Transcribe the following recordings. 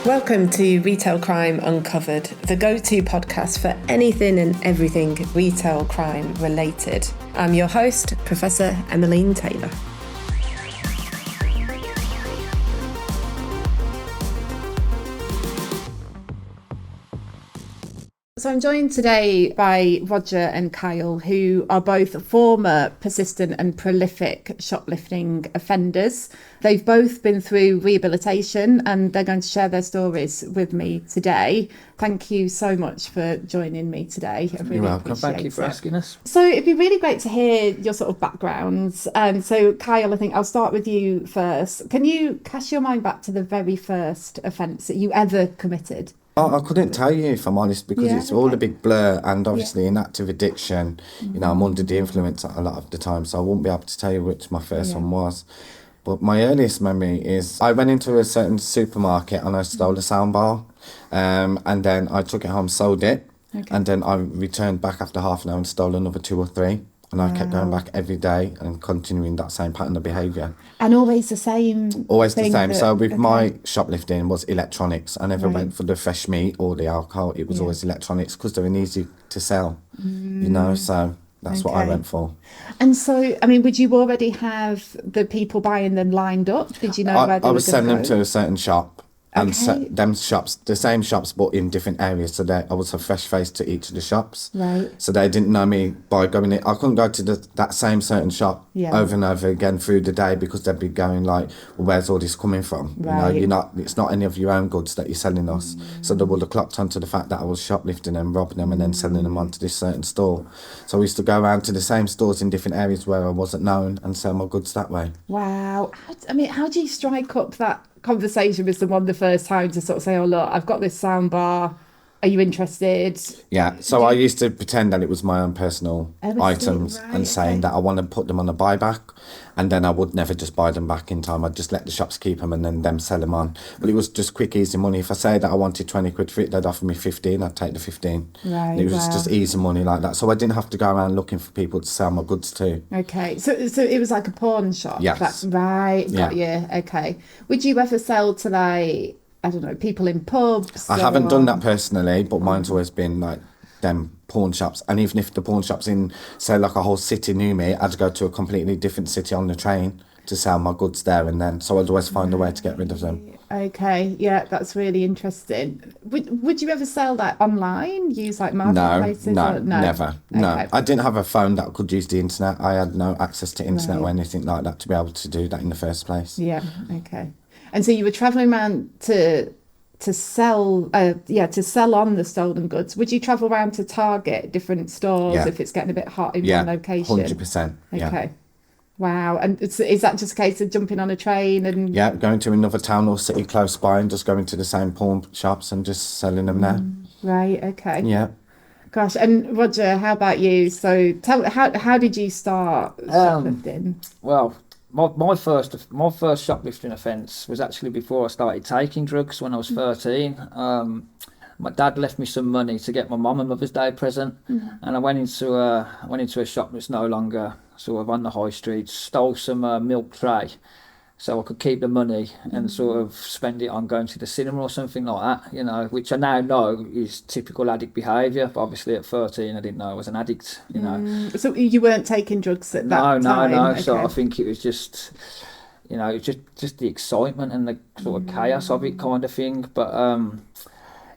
Welcome to Retail Crime Uncovered, the go-to podcast for anything and everything retail crime related. I'm your host, Professor Emmeline.taylor. So I'm joined today by Roger and Kyle, who are both former persistent and prolific shoplifting offenders. They've both been through rehabilitation and they're going to share their stories with me today. Thank you so much for joining me today. You're welcome. Thank you for asking us. So it'd be really great to hear your sort of backgrounds. So Kyle, I think I'll start with you first. Can you cast your mind back to the very first offence that you ever committed? I couldn't tell you, if I'm honest, because it's all a big blur, and obviously in active addiction, you know, I'm under the influence a lot of the time, so I won't be able to tell you which my first one was. But my earliest memory is I went into a certain supermarket and I stole a soundbar, and then I took it home, sold it, and then I returned back after half an hour and stole another 2 or 3. And I kept going back every day and continuing that same pattern of behaviour. And always the same? Always the same. So with my shoplifting was electronics. I never went for the fresh meat or the alcohol. It was always electronics because they're easy to sell, you know, so that's what I went for. And so, I mean, would you already have the people buying them lined up? Did you know where they were going to go? I was sending them to a certain shop. And them shops, the same shops, but in different areas. So I was a fresh face to each of the shops. Right. So they didn't know me by going in. I couldn't go to that same certain shop over and over again through the day because they'd be going like, well, where's all this coming from? Right. You know, it's not any of your own goods that you're selling us. So they would have clocked onto the fact that I was shoplifting and robbing them and then selling them onto this certain store. So I used to go around to the same stores in different areas where I wasn't known and sell my goods that way. Wow. How do you strike up that conversation with someone the first time to sort of say, oh look, I've got this soundbar, are you interested? So I used to pretend that it was my own personal items and saying that I want to put them on a buyback, and then I would never just buy them back in time. I'd just let the shops keep them and then them sell them on. But it was just quick, easy money. If I say that I wanted 20 quid for it, they'd offer me 15, I'd take the 15. Right, it was just easy money like that. So I didn't have to go around looking for people to sell my goods to. Okay, so it was like a pawn shop? Yes. Got you. Okay. Would you ever sell to, like, I don't know, people in pubs? I haven't done that personally, but mine's always been like them pawn shops. And even if the pawn shop's in, say, like a whole city near me, I'd go to a completely different city on the train to sell my goods there and then. So I'd always find a way to get rid of them. Okay, yeah, that's really interesting. Would you ever sell that online? Use like marketplaces? No, never. Okay. No, I didn't have a phone that could use the internet. I had no access to internet or anything like that to be able to do that in the first place. Yeah, okay. And so you were travelling around to sell on the stolen goods. Would you travel around to target different stores if it's getting a bit hot in one location? 100%. Okay. Wow. And is that just a case of jumping on a train and... Yeah, going to another town or city close by and just going to the same pawn shops and just selling them there. Right, okay. Yeah. Gosh, and Roger, how about you? So how did you start shoplifting? Well, my first shoplifting offence was actually before I started taking drugs when I was 13. My dad left me some money to get my mum a Mother's Day present, and I went into a shop that's no longer sort of on the high street, stole some milk tray so I could keep the money and sort of spend it on going to the cinema or something like that, you know, which I now know is typical addict behaviour. But obviously at 13 I didn't know I was an addict, you know. So you weren't taking drugs at that time? No. Okay. So I think it was just, you know, just the excitement and the sort of chaos of it kind of thing. But I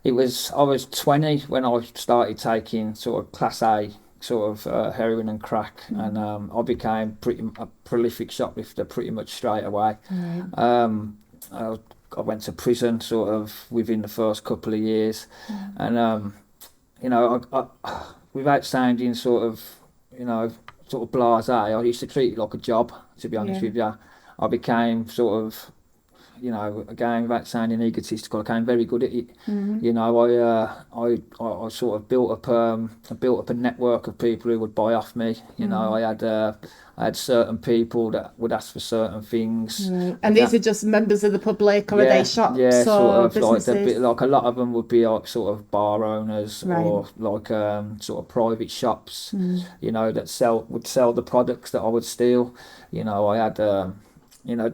was 20 when I started taking sort of class A sort of heroin and crack, and I became a prolific shoplifter pretty much straight away. I went to prison sort of within the first couple of years, and you know, I without sounding sort of blasé, I used to treat it like a job, to be honest with you. I became sort of, you know, again, without sounding egotistical, I became very good at it. You know, I sort of built up a network of people who would buy off me. You know, I had certain people that would ask for certain things. Right. And these are just members of the public, or are they shops or sort of businesses? like a lot of them would be like sort of bar owners or like sort of private shops. You know, that would sell the products that I would steal. You know, I had you know.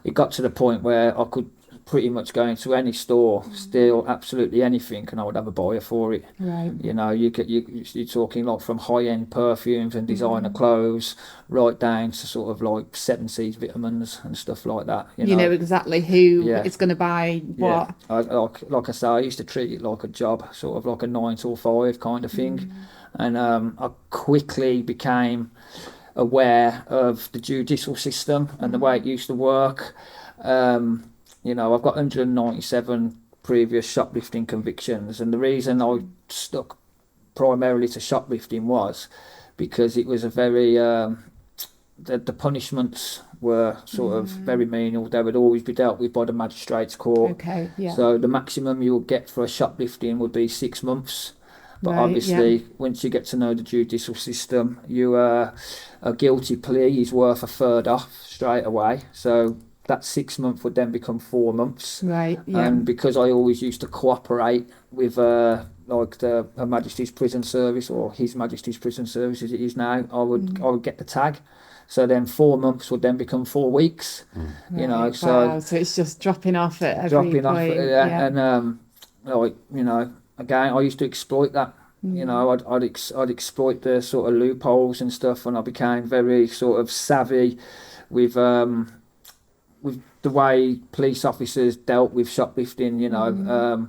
It got to the point where I could pretty much go into any store, steal absolutely anything, and I would have a buyer for it. Right. You know, you're talking like from high-end perfumes and designer clothes right down to sort of like 7 Seas vitamins and stuff like that. You know exactly who is going to buy what. Yeah. Like I say, I used to treat it like a job, sort of like a 9 to 5 kind of thing. And I quickly became aware of the judicial system and the way it used to work. You know, I've got 197 previous shoplifting convictions, and the reason I stuck primarily to shoplifting was because it was a very the punishments were sort of very menial. They would always be dealt with by the magistrates court. Okay, yeah. So the maximum you would get for a shoplifting would be 6 months. But Right, obviously, once you get to know the judicial system, a guilty plea is worth a third off straight away. So that 6 month would then become 4 months. Right, yeah. And because I always used to cooperate with like the Her Majesty's Prison Service, or His Majesty's Prison Service as it is now, I would get the tag. So then 4 months would then become 4 weeks. You know, Right, so wow. So it's just dropping off at every dropping off, point. and like, you know, again, I used to exploit that. You know, I'd exploit the sort of loopholes and stuff, and I became very sort of savvy with the way police officers dealt with shoplifting. You know,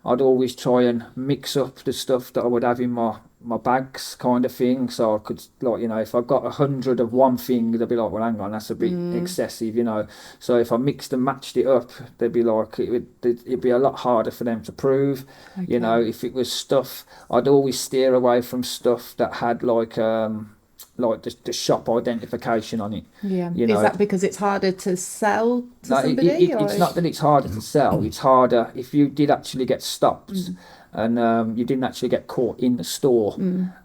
I'd always try and mix up the stuff that I would have in my bags, kind of thing. So I could, like, you know, if I got 100 of one thing, they'd be like, well, hang on, that's a bit excessive, you know. So if I mixed and matched it up, they'd be like, it'd be a lot harder for them to prove. Okay. You know, if it was stuff, I'd always steer away from stuff that had like the shop identification on it. Yeah. You know? Is that because it's harder to sell to No, somebody? It's not that it's harder to sell. It's harder if you did actually get stopped and you didn't actually get caught in the store.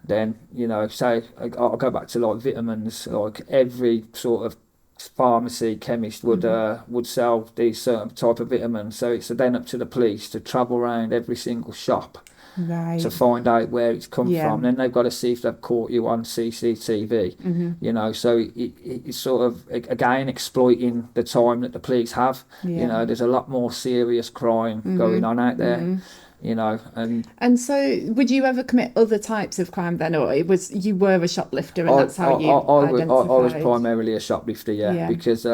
Then, you know, say I'll go back to like vitamins. Like every sort of pharmacy chemist would sell these certain type of vitamins. So it's then up to the police to travel around every single shop. Right. To find out where it's come from. Then they've got to see if they've caught you on CCTV. You know, so it's sort of, again, exploiting the time that the police have. You know, there's a lot more serious crime going on out there. You know, and so would you ever commit other types of crime then, or you were a shoplifter and that's how you identified? I was primarily a shoplifter, because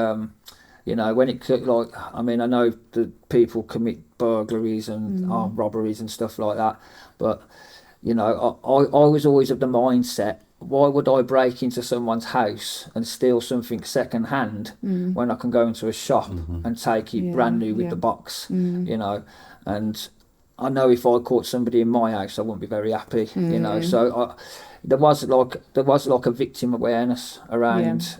you know, when it, like, I mean, I know that people commit burglaries and armed robberies and stuff like that, but, you know, I was always of the mindset, why would I break into someone's house and steal something second hand when I can go into a shop and take it brand new with the box, you know? And I know if I caught somebody in my house, I wouldn't be very happy, you know. So there was like a victim awareness around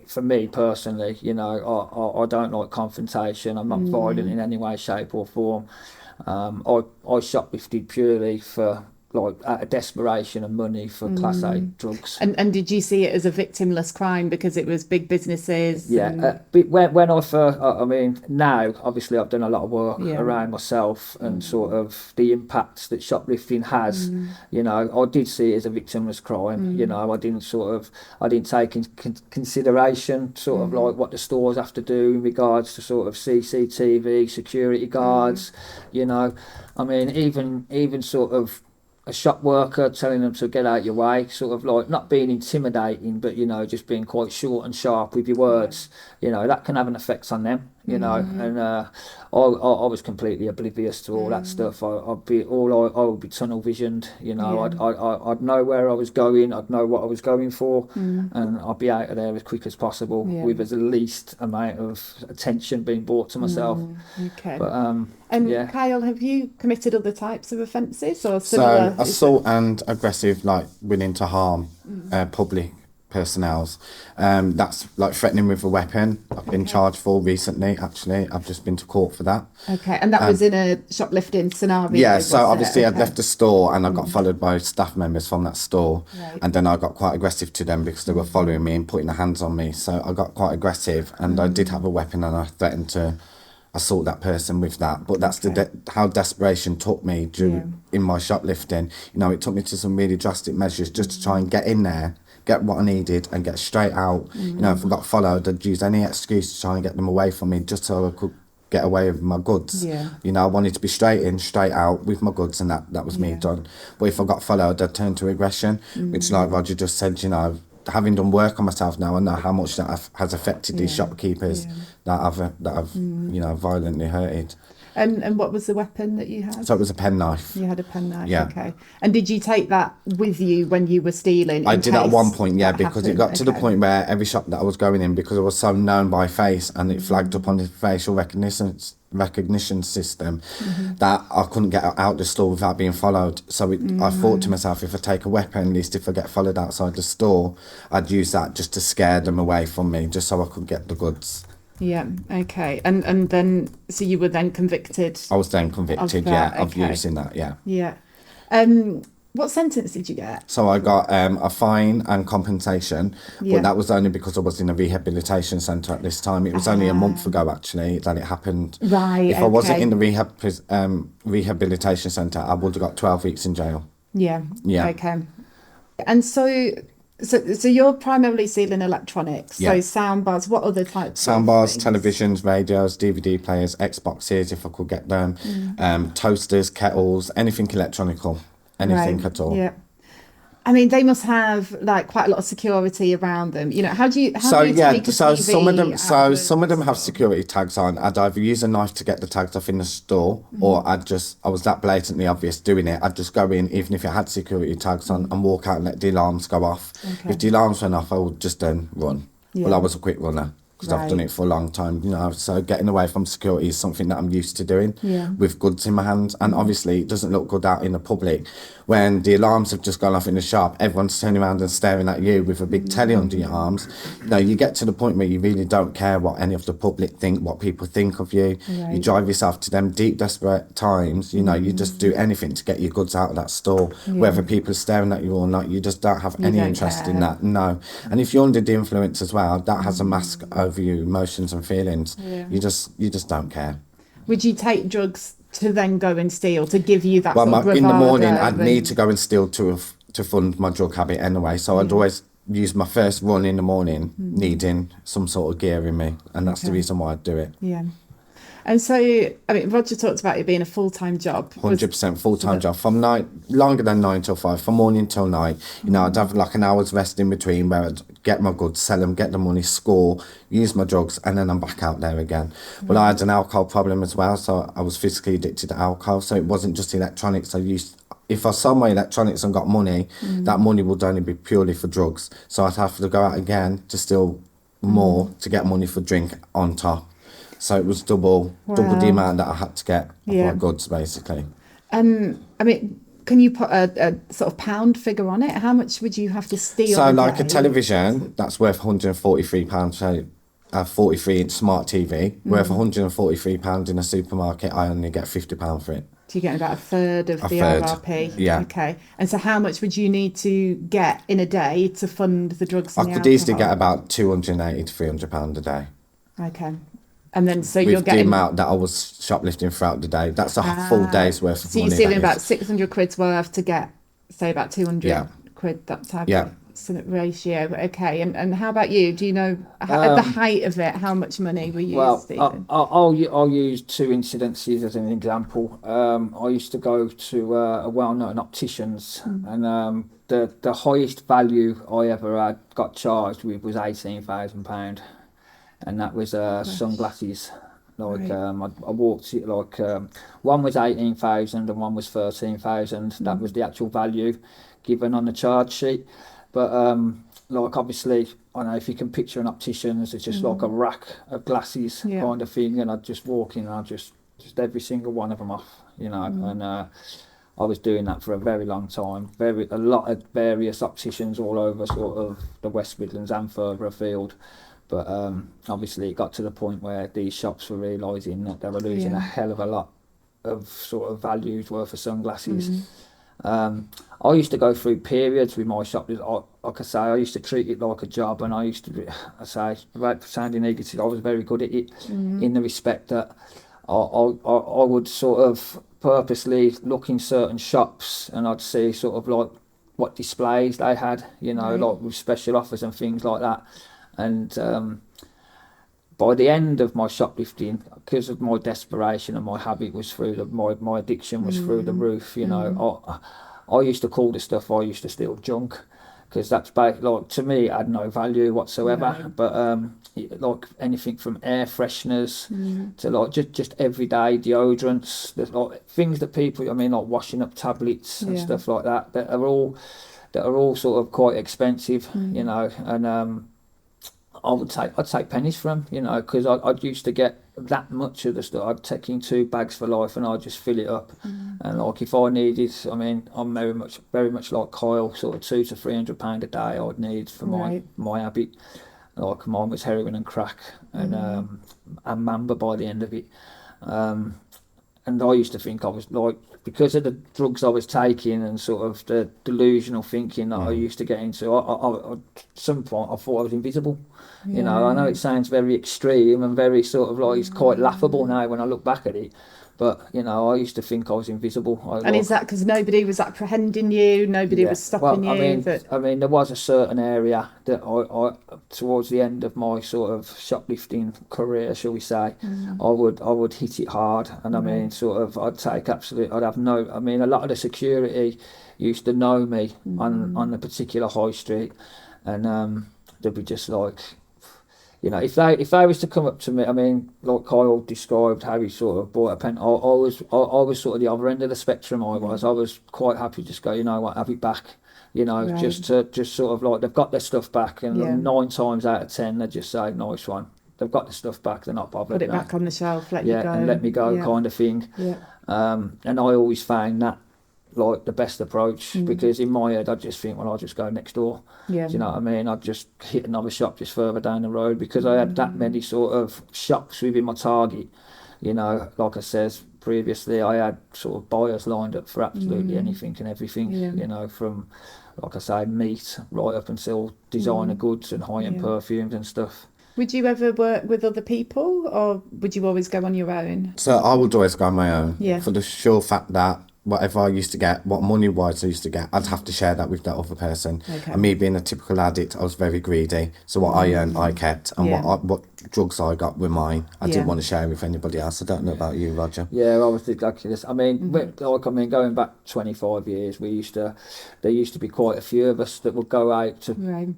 for me personally. You know, I don't like confrontation. I'm not violent in any way, shape or form. I shoplifted purely for, like, out of desperation and money for Class A drugs. And did you see it as a victimless crime because it was big businesses? Yeah, but when I first, I mean, now obviously I've done a lot of work around myself and sort of the impacts that shoplifting has. You know, I did see it as a victimless crime. You know, I didn't take in consideration sort of like what the stores have to do in regards to sort of CCTV, security guards. You know, I mean, even sort of a shop worker telling them to get out your way, sort of like not being intimidating, but, you know, just being quite short and sharp with your words. You know, that can have an effect on them, you know. And I was completely oblivious to all that stuff. I would be tunnel visioned, you know. I'd know where I was going, I'd know what I was going for, and I'd be out of there as quick as possible with as least amount of attention being brought to myself. Okay. But and Kyle, have you committed other types of offences or similar? So assault and aggressive, like willing to harm public personnels. That's like threatening with a weapon. I've been charged for recently, actually. I've just been to court for that. Okay, and that was in a shoplifting scenario? Yeah, so obviously I'd left the store and I got followed by staff members from that store. Right. And then I got quite aggressive to them because they were following me and putting their hands on me. So I got quite aggressive and I did have a weapon and I threatened to assault that person with that. But that's how desperation took me in my shoplifting. You know, it took me to some really drastic measures just to try and get in there, get what I needed and get straight out. You know, if I got followed, I'd use any excuse to try and get them away from me just so I could get away with my goods. Yeah. You know, I wanted to be straight in, straight out with my goods, and that was me done. But if I got followed, I'd turn to aggression, which, like Roger just said, you know, having done work on myself now, I know how much that has affected these shopkeepers that I've you know, violently hurted. And what was the weapon that you had? So it was a penknife. You had a penknife, Yeah. okay. And did you take that with you when you were stealing? I did at one point, yeah, because happened? it got to the point where every shop that I was going in, because I was so known by face and it flagged up on the facial recognition system, that I couldn't get out the store without being followed. So I thought to myself, if I take a weapon, at least if I get followed outside the store, I'd use that just to scare them away from me, just so I could get the goods. Yeah, okay. And then, so you were then convicted? I was then convicted, of using that, Yeah. What sentence did you get? So I got a fine and compensation, but that was only because I was in a rehabilitation centre at this time. It was only a month ago, actually, that it happened. Right, If I wasn't in the rehabilitation centre, I would have got 12 weeks in jail. Yeah. Yeah. Okay. And so you're primarily stealing electronics, so soundbars. What other types? Soundbars, televisions, radios, DVD players, Xboxes, if I could get them, toasters, kettles, anything electronical, anything at all. Yeah. I mean, they must have like quite a lot of security around them. You know, how do you take a so TV some of them have security tags on. I'd either use a knife to get the tags off in the store, or I was that blatantly obvious doing it. I'd just go in, even if it had security tags on, and walk out and let the alarms go off. Okay. If the alarms went off, I would just then run. Yeah. Well, I was a quick runner, because I've done it for a long time, you know, so getting away from security is something that I'm used to doing with goods in my hands. And obviously it doesn't look good out in the public when the alarms have just gone off in the shop, everyone's turning around and staring at you with a big telly under your arms. You know, you get to the point where you really don't care what any of the public think, what people think of you. You drive yourself to them deep desperate times, you know, you just do anything to get your goods out of that store, whether people are staring at you or not. You just don't have any interest in that, no. And if you're under the influence as well, that has a mask over your emotions and feelings. You just don't care. Would you take drugs to then go and steal, to give you that sort of bravado? In the morning, I'd need to go and steal to fund my drug habit anyway. So I'd always use my first run in the morning needing some sort of gear in me. And that's the reason why I'd do it. Yeah. And so, I mean, Roger talked about it being a full-time job. 100% full-time job. From longer than 9 till 5, from morning till night. You know, I'd have like an hour's rest in between where I'd get my goods, sell them, get the money, score, use my drugs, and then I'm back out there again. Well, I had an alcohol problem as well, so I was physically addicted to alcohol. So it wasn't just electronics. If I sold my electronics and got money, that money would only be purely for drugs. So I'd have to go out again to steal more to get money for drink on top. So it was double the amount that I had to get of my goods, basically. I mean, can you put a sort of pound figure on it? How much would you have to steal? So like a television, that's worth £143. So a 43-inch smart TV, worth £143 in a supermarket, I only get £50 for it. So you're getting about a third of the RRP? Yeah. Okay. And so how much would you need to get in a day to fund the drugs and the alcohol? I could easily get about £280 to £300 a day. Okay. And then so with you're getting... the amount that I was shoplifting throughout the day. That's a full day's worth of money. So you're stealing about 600 quid's worth to get, say, about 200 quid, that type of ratio. Okay. And how about you? Do you know, at the height of it, how much money were you stealing? I'll use two incidences as an example. I used to go to a well-known opticians, and the highest value I ever got charged with was £18,000. And that was sunglasses. Like I walked it like one was 18,000 and one was 13,000. That was the actual value given on the charge sheet. But like obviously, I don't know if you can picture an optician's, it's just like a rack of glasses kind of thing, and I'd just walk in and I'd just every single one of them off, you know. And I was doing that for a very long time. A lot of various opticians all over sort of the West Midlands and further afield. But obviously it got to the point where these shops were realising that they were losing a hell of a lot of sort of values worth of sunglasses. I used to go through periods with my shop. Like I say, I used to treat it like a job, and I used to be, without sounding negative, I was very good at it in the respect that I would sort of purposely look in certain shops and I'd see sort of like what displays they had, you know, like with special offers and things like that. And by the end of my shoplifting, because of my desperation and my habit was through my addiction was through the roof. You know, I used to call the stuff I used to steal junk, because that's like, to me it had no value whatsoever. Right. But like anything from air fresheners to like just everyday deodorants, there's like things that people, I mean, like washing up tablets and stuff like that, that are all sort of quite expensive, you know. And I'd take pennies from 'em, you know, because I used to get that much of the stuff. I'd take in 2 bags for life, and I'd just fill it up. And like if I needed, I mean, I'm very much like Kyle, sort of £200 to £300 a day I'd need for my habit. Like mine was heroin and crack, and Mamba by the end of it. And I used to think I was like, because of the drugs I was taking and sort of the delusional thinking that I used to get into, at some point I thought I was invisible. You know, I know it sounds very extreme and very sort of like, it's quite laughable now when I look back at it. But, you know, I used to think I was invisible. And is that because nobody was apprehending you? Nobody was stopping you? I mean, there was a certain area that I towards the end of my sort of shoplifting career, shall we say, I would hit it hard. And I mean, sort of, I'd have no, I mean, a lot of the security used to know me on the particular high street. And they'd be just like, you know, if they was to come up to me, I mean, like Kyle described how he sort of bought a pen. I was sort of the other end of the spectrum. I was quite happy to just go, you know what, have it back. You know, just sort of like, they've got their stuff back, and 9 times out of 10 they just say, nice one. They've got their stuff back. They're not bothered. Put it back on the shelf, let you go. And let me go, kind of thing. Yeah. And I always found that like the best approach, because in my head I just think, well, I'll just go next door. Do you know what I mean? I'd just hit another shop just further down the road, because I had that many sort of shops within my target. You know, like I said previously, I had sort of buyers lined up for absolutely anything and everything. You know, from, like I say, meat right up until designer goods and high-end perfumes and stuff. Would you ever work with other people, or would you always go on your own? So I would always go on my own, Yeah. for the sure fact that whatever I used to get, what money-wise I used to get, I'd have to share that with that other person. Okay. And me being a typical addict, I was very greedy. So what I earned, I kept. And what drugs I got were mine. I didn't want to share with anybody else. I don't know about you, Roger. Yeah, I was exactly this. I mean, going back 25 years, there used to be quite a few of us that would go out to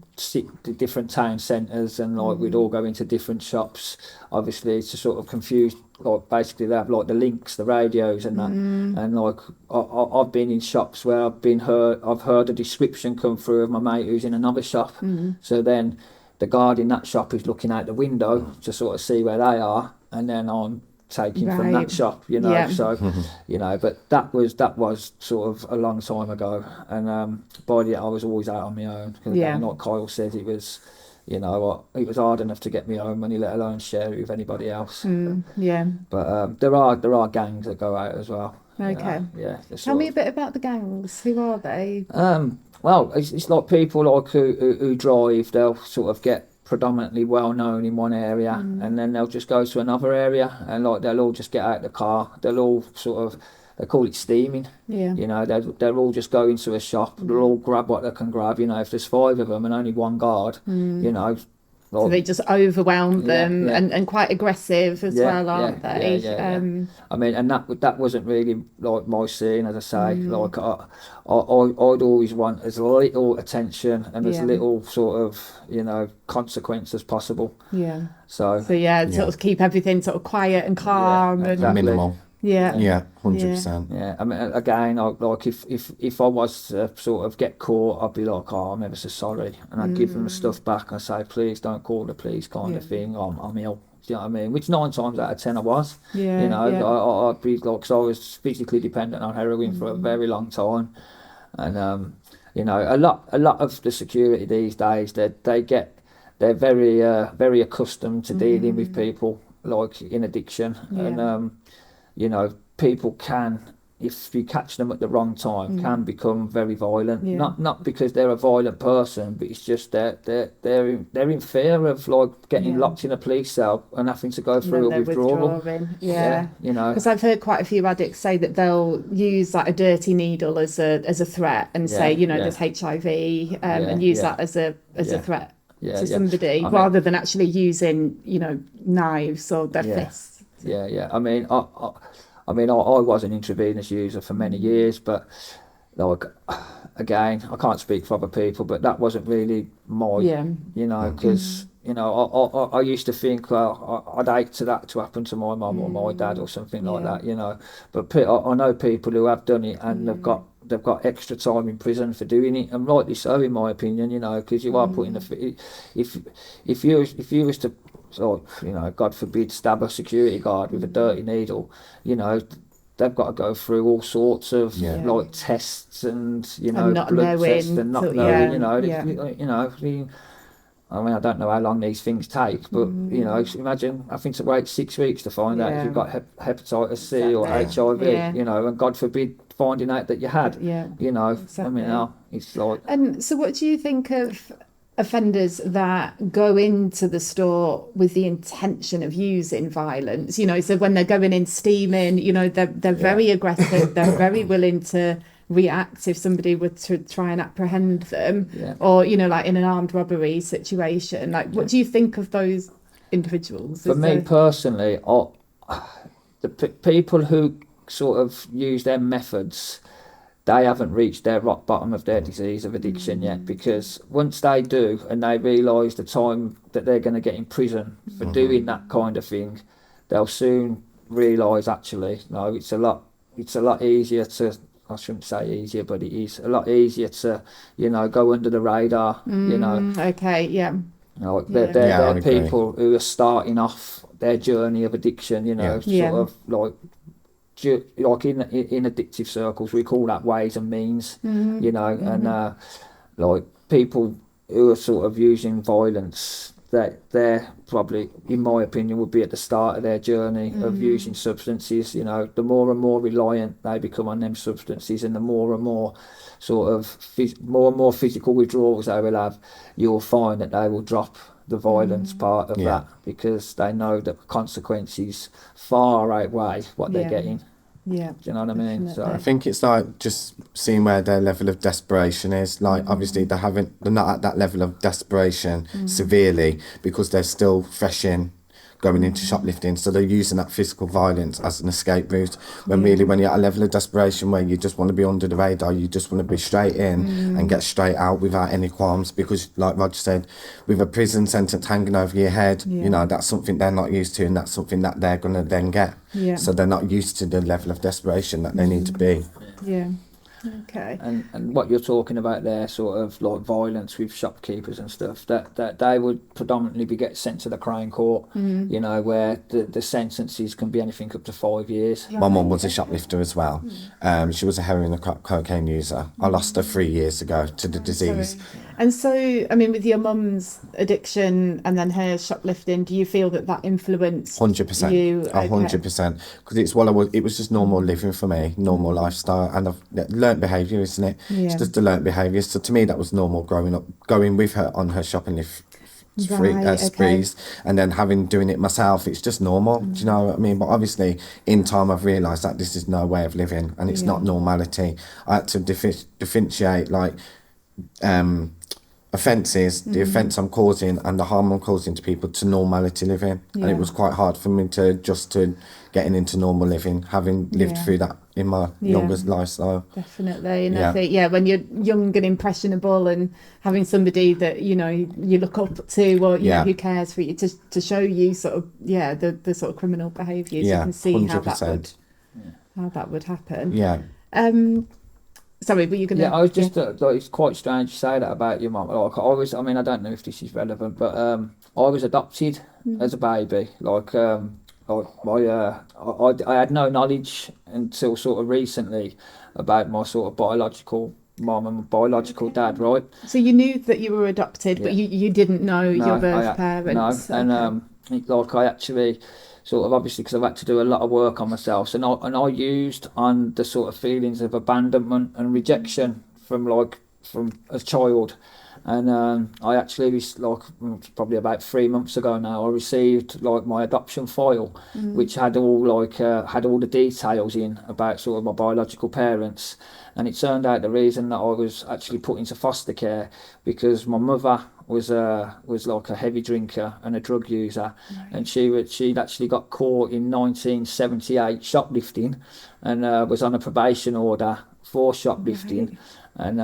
different town centres, and like we'd all go into different shops, obviously to sort of confuse, like basically they have like the links, the radios and that. And like I've been in shops where I've heard a description come through of my mate who's in another shop. So then the guard in that shop is looking out the window to sort of see where they are, and then I'm taking from that shop, you know. So you know, but that was sort of a long time ago. And by the end I was always out on my own. And like Kyle said, it was, you know what, it was hard enough to get me home money, let alone share it with anybody else. But there are gangs that go out as well. Okay. Tell me a bit about the gangs. Who are they? Well, it's like people like who drive. They'll sort of get predominantly well known in one area, and then they'll just go to another area, and like they'll all just get out of the car. They'll all sort of, they call it steaming. You know, they'll all just go into a shop. They'll all grab what they can grab. You know, if there's 5 of them and only one guard, you know. So they just overwhelm them and quite aggressive as well, aren't they? I mean, and that wasn't really like my scene, as I say. Like I'd always want as little attention and as little sort of, you know, consequence as possible. So sort of keep everything sort of quiet and calm and minimal. 100%. I mean, again, like if I was to sort of get caught, I'd be like, oh, I'm ever so sorry, and I'd give them the stuff back and say, please don't call the police, kind of thing. I'm ill. Do you know what I mean? Which 9 times out of 10 I was. You know, I'd be like, because I was physically dependent on heroin for a very long time, and you know, a lot of the security these days, they're very very accustomed to dealing with people like in addiction, and you know, people can, if you catch them at the wrong time, can become very violent. Not because they're a violent person, but it's just they're in fear of like getting locked in a police cell and having to go through a withdrawal. You know, because I've heard quite a few addicts say that they'll use like a dirty needle as a threat and say, you know, there's HIV, and use that as a threat. to somebody rather than actually using, you know, knives or their fists. Yeah. I mean, I was an intravenous user for many years, but like, again, I can't speak for other people, but that wasn't really my, you know, because, you know, I used to think, well, I'd hate that to happen to my mum or my dad or something like that, you know. But I know people who have done it and they've got extra time in prison for doing it, and rightly so, in my opinion, you know, because you are putting if you was to, so, you know, God forbid, stab a security guard with a dirty needle, you know, they've got to go through all sorts of like tests and, you know, and blood tests and not knowing, you know, you know. I mean, I don't know how long these things take, but you know, imagine having to wait 6 weeks to find out if you've got hepatitis C or HIV, you know, and God forbid finding out that you had, you know. I mean, it's like. And so, what do you think of offenders that go into the store with the intention of using violence? You know, so when they're going in steaming, you know, they're very aggressive, they're very willing to react if somebody were to try and apprehend them, or, you know, like in an armed robbery situation. Like, what do you think of those individuals? For me personally, the people who sort of use their methods, they haven't reached their rock bottom of their disease of addiction yet, because once they do and they realise the time that they're going to get in prison for doing that kind of thing, they'll soon realise, actually, no, it's a lot easier to, I shouldn't say easier, but it is a lot easier to, you know, go under the radar, you know. Okay, You know, they're people who are starting off their journey of addiction, you know, sort of like in addictive circles, we call that ways and means, you know, and like people who are sort of using violence, that they're probably, in my opinion, would be at the start of their journey of using substances. You know, the more and more reliant they become on them substances, and the more and more sort of more and more physical withdrawals they will have, you'll find that they will drop the violence part of that, because they know that the consequences far outweigh what they're getting. Yeah. Do you know what I mean? So I think it's like just seeing where their level of desperation is. Like, obviously they're not at that level of desperation severely, because they're still fresh in going into shoplifting, so they're using that physical violence as an escape route, when really, when you're at a level of desperation where you just want to be under the radar, you just want to be straight in and get straight out without any qualms, because like Roger said, with a prison sentence hanging over your head, you know, that's something they're not used to, and that's something that they're going to then get. So they're not used to the level of desperation that they need to be. Okay. And what you're talking about there, sort of like violence with shopkeepers and stuff, that they would predominantly be get sent to the Crown Court, you know, where the sentences can be anything up to 5 years. My mum was a shoplifter as well. She was a heroin and cocaine user. I lost her 3 years ago to the disease. And so, I mean, with your mum's addiction and then her shoplifting, do you feel that influenced 100%, you? 100%, because it was just normal living for me, normal lifestyle, and I've learnt behaviour, isn't it? It's just the learnt behaviour. So to me, that was normal growing up, going with her on her shopping sprees, and then doing it myself. It's just normal. Do you know what I mean? But obviously, in time, I've realised that this is no way of living, and it's not normality. I had to differentiate, like, offences, the offence I'm causing and the harm I'm causing to people, to normality living. And it was quite hard for me to adjust to getting into normal living, having lived through that in my younger lifestyle. Definitely. And I think, when you're young and impressionable, and having somebody that, you know, you look up to, or you know, who cares for you, to show you sort of, the sort of criminal behaviours, you can see 100%. how that would happen. Sorry, but you can. I was just like, it's quite strange to say that about your mum. Like, I mean, I don't know if this is relevant, but I was adopted as a baby. Like, I had no knowledge until sort of recently about my sort of biological mum and my biological dad, right? So you knew that you were adopted, but you didn't know your birth parents. No, and like, I actually sort of, obviously, because I've had to do a lot of work on myself, and I used on the sort of feelings of abandonment and rejection from a child, And I actually, like probably about 3 months ago now, I received like my adoption file, which had all had all the details in about sort of my biological parents. And it turned out the reason that I was actually put into foster care because my mother was like a heavy drinker and a drug user, and she'd actually got caught in 1978 shoplifting, and was on a probation order for shoplifting, and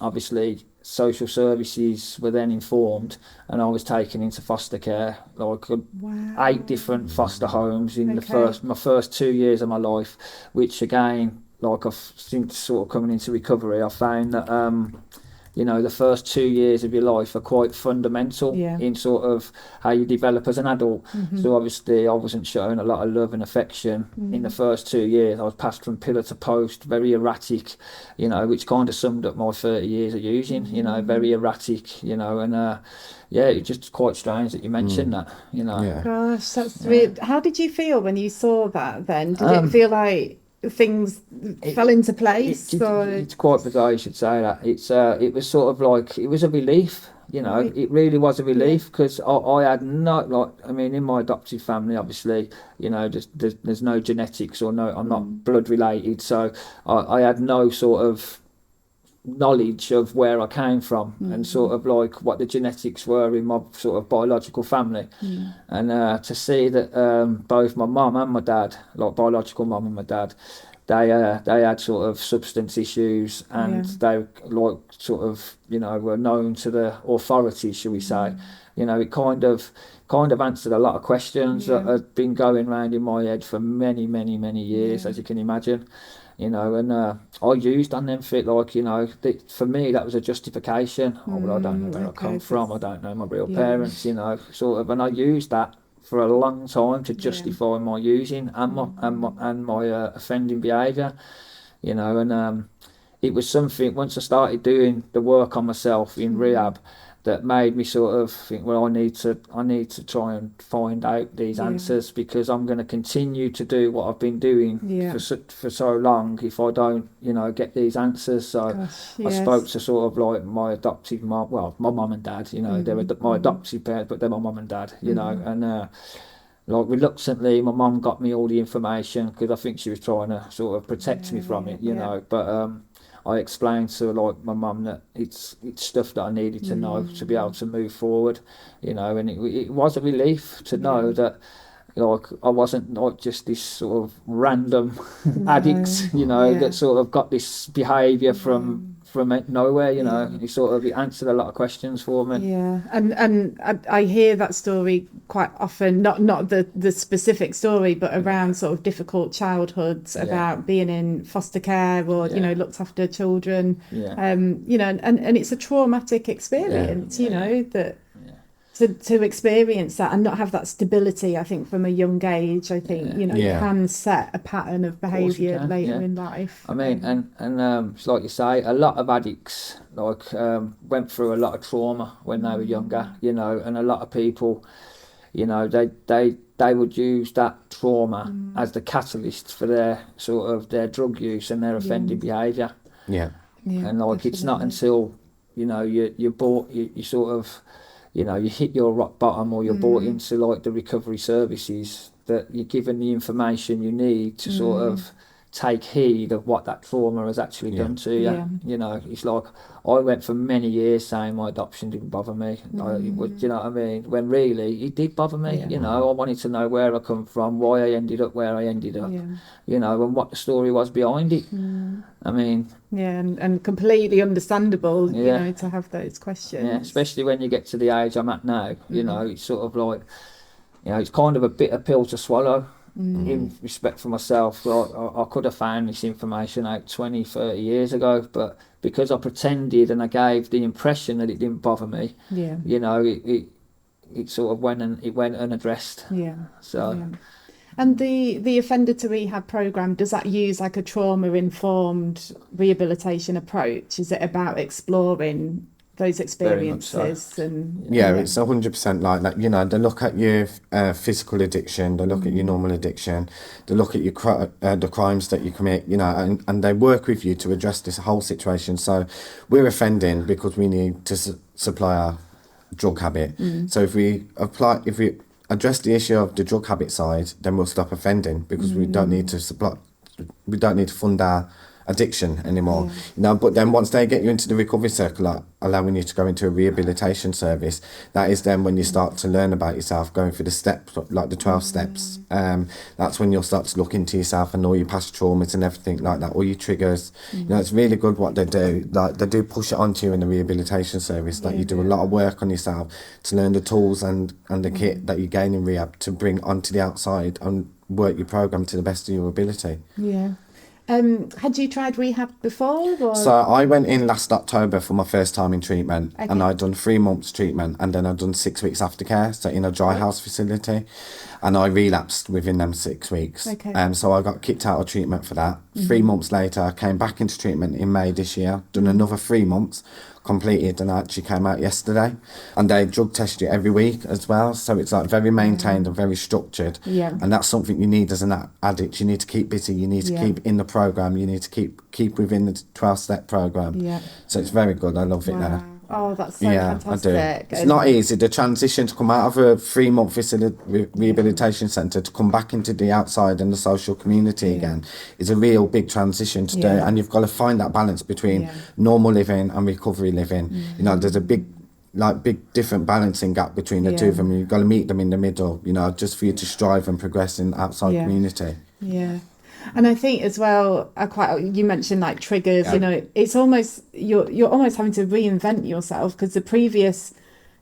obviously social services were then informed, and I was taken into foster care, like 8 different foster homes in my first 2 years of my life, which again, like since sort of coming into recovery, I found that the first 2 years of your life are quite fundamental in sort of how you develop as an adult. So obviously I wasn't shown a lot of love and affection in the first 2 years. I was passed from pillar to post, very erratic, which kind of summed up my 30 years of using, very erratic, and it's just quite strange that you mentioned that, Yeah. Gosh, that's weird. How did you feel when you saw that then? Did it feel like things fell into place? It's quite bizarre you should say that. It was sort of like, it was a relief, it really was a relief, because I had no, in my adopted family, obviously, there's no genetics or no, I'm not blood related, so I had no sort of knowledge of where I came from and sort of like what the genetics were in my sort of biological family, and to see that both my mum and my dad, like biological mum and my dad, they had sort of substance issues, and they like sort of were known to the authorities, shall we say. It kind of answered a lot of questions that had been going around in my head for many years, as you can imagine. And I used on them fit, like, for me that was a justification. Well, I don't know where I come from, I don't know my real parents, sort of, and I used that for a long time to justify my using and my offending behaviour, and it was something, once I started doing the work on myself in rehab, that made me sort of think, well, I need to try and find out these answers, because I'm going to continue to do what I've been doing for so long if I don't, get these answers. So I spoke to sort of like my adoptive mum, well, my mum and dad, they were my adoptive parents, but they're my mum and dad, and like reluctantly, my mum got me all the information because I think she was trying to sort of protect me from it, but I explained to like my mum that it's stuff that I needed to know to be able to move forward, and it was a relief to know that, like, I wasn't like just this sort of random addict, that sort of got this behaviour from nowhere, it answered a lot of questions for me. And I hear that story quite often, not the specific story, but around sort of difficult childhoods, about being in foster care or looked after children, and it's a traumatic experience, that to experience that and not have that stability, I think from a young age, I think you can set a pattern of behaviour later in life. I mean, and it's like you say, a lot of addicts like went through a lot of trauma when they were younger, and a lot of people, they would use that trauma as the catalyst for their drug use and their offending behaviour. And like, it's not until you sort of, you hit your rock bottom, or you're brought into like the recovery services, that you're given the information you need to sort of take heed of what that trauma has actually done to you. It's like, I went for many years saying my adoption didn't bother me. Do you know what I mean? When really it did bother me. I wanted to know where I come from, why I ended up where I ended up, and what the story was behind it. I mean, and completely understandable, to have those questions. Especially when you get to the age I'm at now. It's sort of like, it's kind of a bitter pill to swallow. In respect for myself, I could have found this information out 20, 30 years ago, but because I pretended and I gave the impression that it didn't bother me, it sort of went unaddressed. And the offender to rehab program, does that use like a trauma informed rehabilitation approach? Is it about exploring those Very much so. experiences. And Yeah, it's 100% like that. You know, they look at your physical addiction, they look at your normal addiction, they look at your the crimes that you commit, you know, and they work with you to address this whole situation. So we're offending because we need to supply our drug habit. So if we address the issue of the drug habit side, then we'll stop offending because we don't need to fund our addiction anymore. You know, but then once they get you into the recovery circle, like allowing you to go into a rehabilitation service, that is then when you start to learn about yourself, going through the steps, like the 12 steps. That's when you'll start to look into yourself and all your past traumas and everything like that, all your triggers. You know, it's really good what they do. Like they do push it onto you in the rehabilitation service. Like you do a lot of work on yourself to learn the tools and the kit that you gain in rehab to bring onto the outside and work your program to the best of your ability. Yeah. Had you tried rehab before? Or? So I went in last October for my first time in treatment, and I'd done 3 months treatment, and then I'd done 6 weeks aftercare, so in a dry house facility, and I relapsed within them 6 weeks. So I got kicked out of treatment for that. 3 months later, I came back into treatment in May this year, done another 3 months, completed, and I actually came out yesterday. And they drug test you every week as well, so it's like very maintained and very structured. And that's something you need as an addict. You need to keep busy, you need to keep in the program, you need to keep within the 12-step program. So it's very good. I love it there. Oh, that's so fantastic. I do. It's not easy. The transition to come out of a 3-month rehabilitation centre to come back into the outside and the social community again is a real big transition to do. And you've got to find that balance between normal living and recovery living. You know, there's a big different balancing gap between the two of them. You've got to meet them in the middle, you know, just for you to strive and progress in the outside community. And I think as well, you mentioned like triggers, you know, it's almost, you're almost having to reinvent yourself because the previous,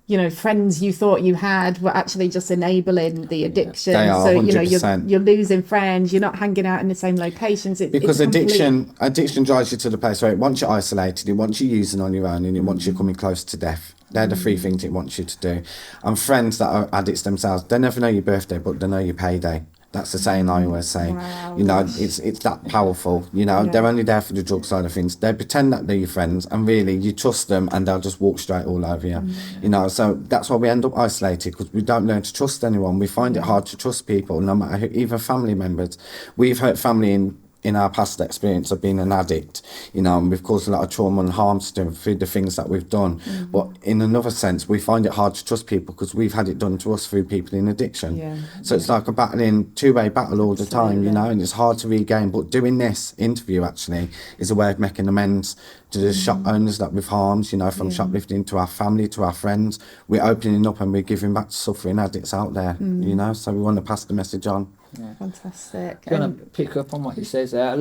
you know, friends you thought you had were actually just enabling the addiction. They are, so, 100%. You know, you're losing friends, you're not hanging out in the same locations. Because addiction drives you to the place where it wants you isolated, it wants you using on your own, and it wants you coming close to death. They're the 3 things it wants you to do. And friends that are addicts themselves, they never know your birthday, but they know your payday. That's the saying I always say. You know, it's that powerful. You know, they're only there for the drug side of things. They pretend that they're your friends, and really you trust them, and they'll just walk straight all over you. You know, so that's why we end up isolated, because we don't learn to trust anyone. We find it hard to trust people, no matter who, even family members. We've hurt family in our past experience of being an addict, you know, and we've caused a lot of trauma and harm to them through the things that we've done. But in another sense, we find it hard to trust people because we've had it done to us through people in addiction. So it's like a two-way battle all the time, you know, and it's hard to regain. But doing this interview actually is a way of making amends to the shop owners that we've harmed, you know, from shoplifting to our family, to our friends. We're opening up and we're giving back to suffering addicts out there, you know, so we want to pass the message on. Fantastic. I'm going to pick up on what he says there. I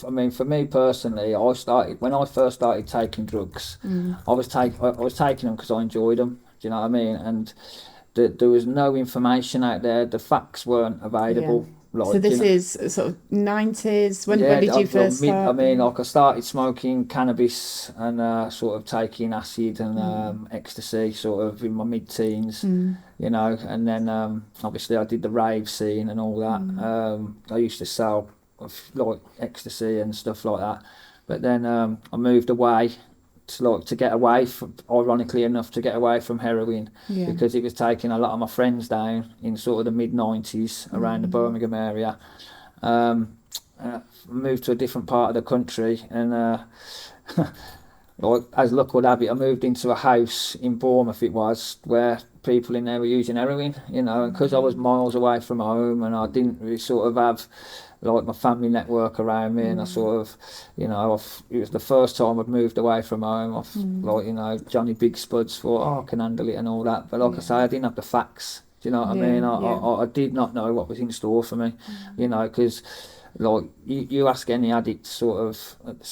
mean, for me personally, when I first started taking drugs, I was taking them because I enjoyed them. Do you know what I mean? And there was no information out there. The facts weren't available. Like, so this is sort of 90s. When did you first start? I mean, like I started smoking cannabis and sort of taking acid and ecstasy sort of in my mid-teens, you know, and then obviously I did the rave scene and all that. I used to sell like ecstasy and stuff like that, but then I moved away to get away from, ironically enough, to get away from heroin because it was taking a lot of my friends down in sort of the mid-90s around the Birmingham area. Moved to a different part of the country and like, as luck would have it, I moved into a house in Bournemouth where people in there were using heroin, you know, and because I was miles away from home and I didn't really sort of have like my family network around me, and I sort of, you know, it was the first time I'd moved away from home. Like, you know, Johnny Big Spuds thought, I can handle it and all that, but like I say, I didn't have the facts. Do you know what I mean? I did not know what was in store for me, you know, because like you ask any addict sort of at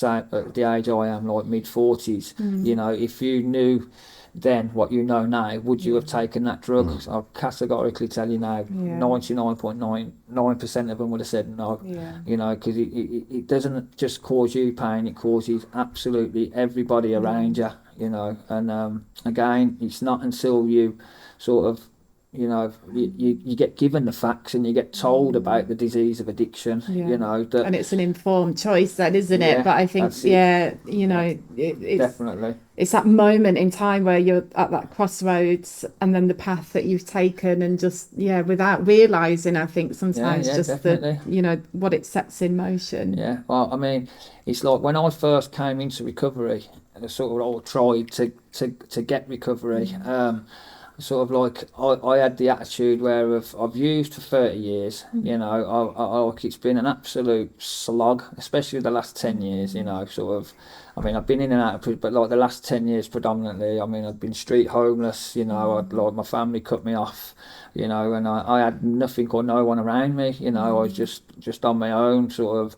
the age I am, like mid-40s, you know, if you knew then what you know now, would you have taken that drug? So I'll categorically tell you now, 99.99% of them would have said no, you know, because it doesn't just cause you pain, it causes absolutely everybody around you, you know, and again, it's not until you sort of you know, you get given the facts and you get told about the disease of addiction, you know. That, and it's an informed choice then, isn't it? But I think, you know, it's definitely. It's that moment in time where you're at that crossroads and then the path that you've taken and just, without realising, I think sometimes definitely. you know, what it sets in motion. Yeah, well, I mean, it's like when I first came into recovery, I sort of all tried to get recovery. Sort of like I had the attitude where I've used for 30 years, you know, like it's been an absolute slog, especially the last 10 years, you know, sort of. I mean, I've been in and out of prison, but like the last 10 years predominantly, I mean, I've been street homeless, you know, like my family cut me off, you know, and I had nothing or no one around me, you know, I was just on my own, sort of,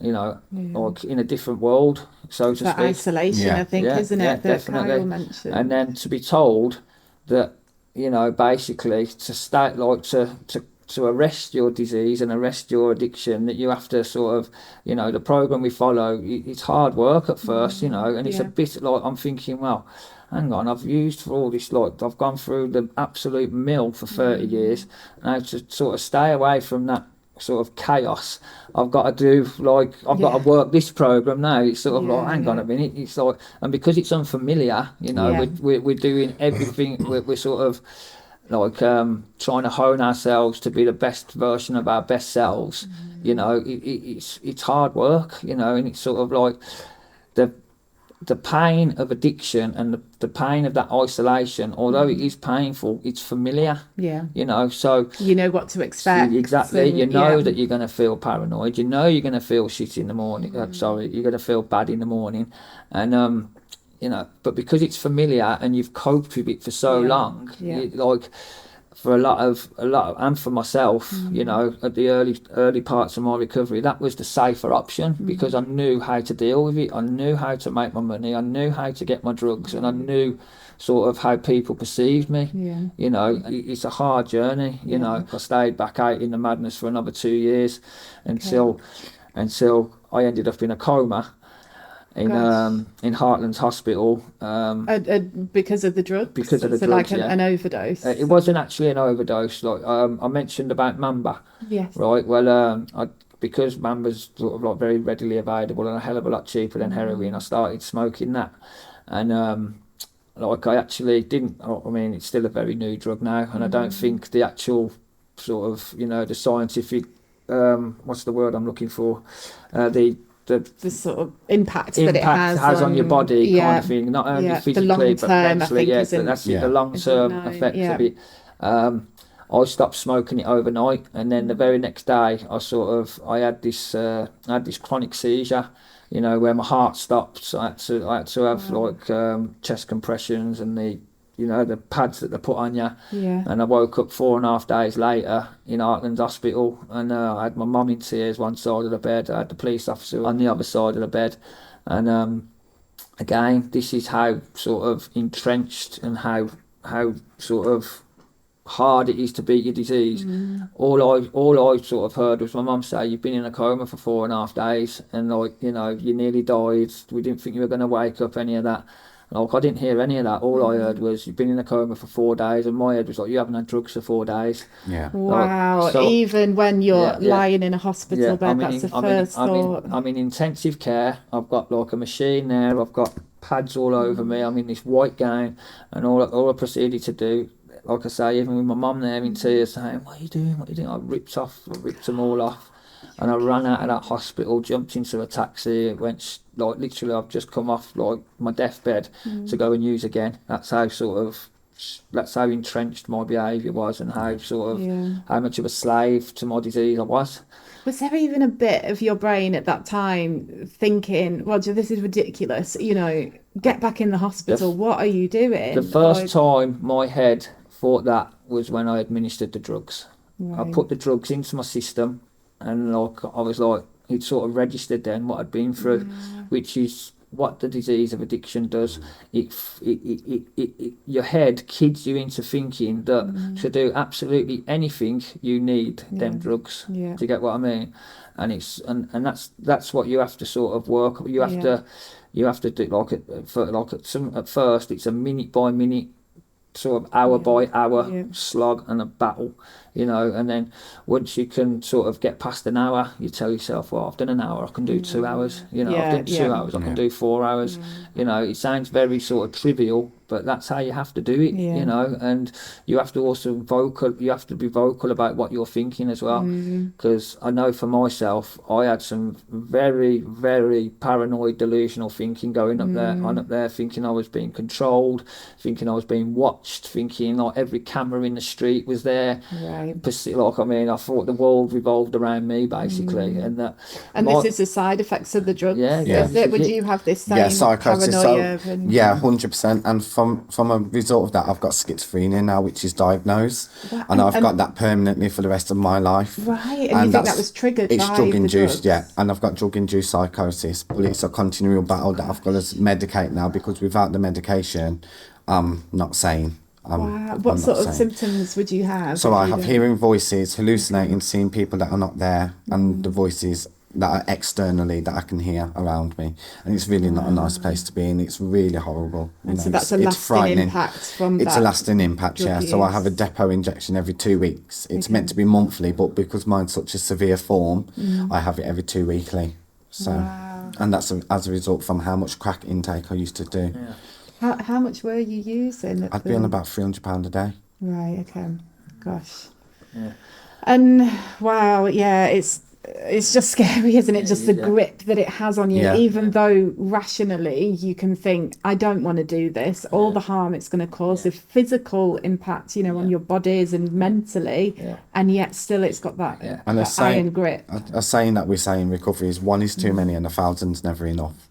you know, like in a different world, so to that speak. Isolation, I think, isn't it? That Definitely. Kyle mentioned. And then to be told that, you know, basically to start like to arrest your disease and arrest your addiction, that you have to sort of, you know, the program we follow, it's hard work at first, you know, and it's a bit like, I'm thinking, well, hang on, I've used for all this, like I've gone through the absolute mill for 30 years, now to sort of stay away from that sort of chaos, I've got to do, like, I've got to work this program now. It's sort of like, hang on a minute, it's like, and because it's unfamiliar, you know, we're doing everything, we're sort of like trying to hone ourselves to be the best version of our best selves. You know, it's hard work, you know, and it's sort of like the pain of addiction and the pain of that isolation, although it is painful, it's familiar. You know, so you know what to expect. Exactly. You know that you're going to feel paranoid. You know you're going to feel shit in the morning. Sorry, you're going to feel bad in the morning, and you know, but because it's familiar and you've coped with it for so long, like. For a lot of, and for myself, you know, at the early parts of my recovery, that was the safer option because I knew how to deal with it. I knew how to make my money. I knew how to get my drugs, and I knew sort of how people perceived me. You know, it's a hard journey. You know, I stayed back out in the madness for another 2 years until I ended up in a coma. In Heartlands Hospital, because of the drugs. Because of the so drugs, like an overdose. It wasn't actually an overdose. Like I mentioned about Mamba. Yes. Right. Well, because Mamba's sort of like very readily available and a hell of a lot cheaper than heroin, I started smoking that, and like I actually didn't. I mean, it's still a very new drug now, and I don't think the actual sort of, you know, the scientific, what's the word I'm looking for, the sort of impact that it has on your body, kind of thing, not only physically but mentally. That's the long-term effects of it. I stopped smoking it overnight, and then the very next day I had this chronic seizure, you know, where my heart stopped. So I had to have like chest compressions and the pads that they put on you. And I woke up 4.5 days later in Heartlands Hospital, and I had my mum in tears one side of the bed. I had the police officer on the other side of the bed, and again, this is how sort of entrenched and how sort of hard it is to beat your disease. All I sort of heard was my mum say, "You've been in a coma for 4.5 days, and like, you know, you nearly died. We didn't think you were going to wake up." Any of that. Like, I didn't hear any of that. All I heard was, "You've been in a coma for 4 days," and my head was like, "You haven't had drugs for 4 days." Wow. Like, so, even when you're lying in a hospital bed, that's the first thought. I'm in intensive care. I've got like a machine there. I've got pads all over me. I'm in this white gown, and all I proceeded to do, like I say, even with my mum there in tears saying, "What are you doing? What are you doing?" I ripped them all off. And I ran out of that hospital, jumped into a taxi, went, like, literally, I've just come off like my deathbed to go and use again. That's how entrenched my behaviour was, and how sort of how much of a slave to my disease I was. Was there even a bit of your brain at that time thinking, "Roger, this is ridiculous, you know, get back in the hospital, what are you doing?" The first time my head thought that was when I administered the drugs. I put the drugs into my system, and like I was like, it sort of registered then what I'd been through, which is what the disease of addiction does. Your head kids you into thinking that to do absolutely anything you need them drugs. Do you get what I mean? And it's and that's what you have to sort of work. You have to do at first it's a minute by minute sort of hour by hour slog and a battle, you know. And then once you can sort of get past an hour, you tell yourself, well, I've done an hour, I can do 2 hours, you know. I've done 2 hours, I can do 4 hours, you know. It sounds very sort of trivial, but that's how you have to do it, you know. And you have to also you have to be vocal about what you're thinking as well, because I know for myself, I had some very, very paranoid, delusional thinking going up there, thinking I was being controlled, thinking I was being watched, thinking like every camera in the street was there. Right. Like, I mean, I thought the world revolved around me, basically. And this is the side effects of the drugs. Yeah. Is it? Would you have this same psychosis. paranoia? Yeah, 100%. And from a result of that, I've got schizophrenia now, which is diagnosed, and I've got that permanently for the rest of my life. Right. And you think that was triggered by drug-induced, the drugs? yeah. And I've got drug-induced psychosis, but it's a continual battle that I've got to medicate now, because without the medication, I'm not sane. What sort of symptoms would you have? So I have hearing voices, hallucinating, seeing people that are not there, and the voices that are externally that I can hear around me, and it's really not a nice place to be in. It's really horrible. And so that's a lasting impact from that. It's a lasting impact, yeah. So I have a depot injection every 2 weeks. It's meant to be monthly, but because mine's such a severe form, I have it every 2 weekly. So, and that's as a result from how much crack intake I used to do. Yeah. How much were you using? I'd be on about £300 a day. Right. Okay. Gosh. Yeah. And wow. Yeah. It's just scary, isn't it? Just the grip that it has on you, even though rationally you can think, I don't want to do this, all the harm it's going to cause, the physical impact, you know, on your bodies and mentally, and yet still it's got that, that iron grip. A saying that we say in recovery is 1 is too many and 1,000's never enough.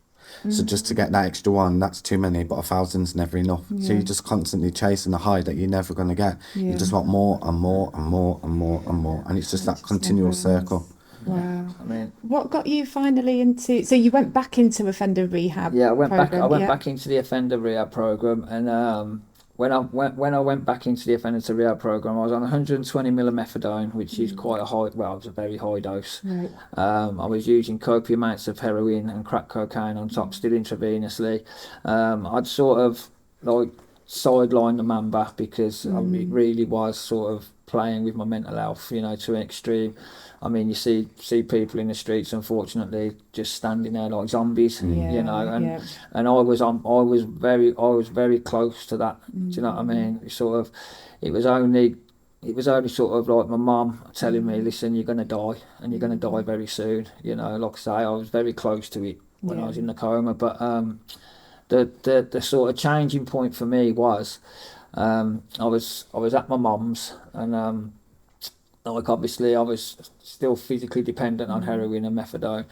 So just to get that extra 1, that's too many, but 1,000's never enough. So you're just constantly chasing a high that you're never going to get. You just want more and more and more and more and more, and it's just that continual circle. Wow. I mean, what got you finally into? So you went back into offender rehab. Yeah, I went back into the offender rehab program, and when I went back into the offender rehab program, I was on 120 ml of methadone, which is quite a high. Well, it was a very high dose. Right. I was using copious amounts of heroin and crack cocaine on top, still intravenously. I'd sort of like sidelined the Mamba because it really was sort of playing with my mental health, you know, to an extreme. I mean, you see people in the streets, unfortunately, just standing there like zombies, you know, and I was very close to that. Do you know what I mean? It was only sort of like my mum telling me, listen, you're gonna die, and you're gonna die very soon. You know, like I say, I was very close to it when I was in the coma, but the sort of changing point for me was I was at my mum's, and like obviously I was still physically dependent on heroin and methadone,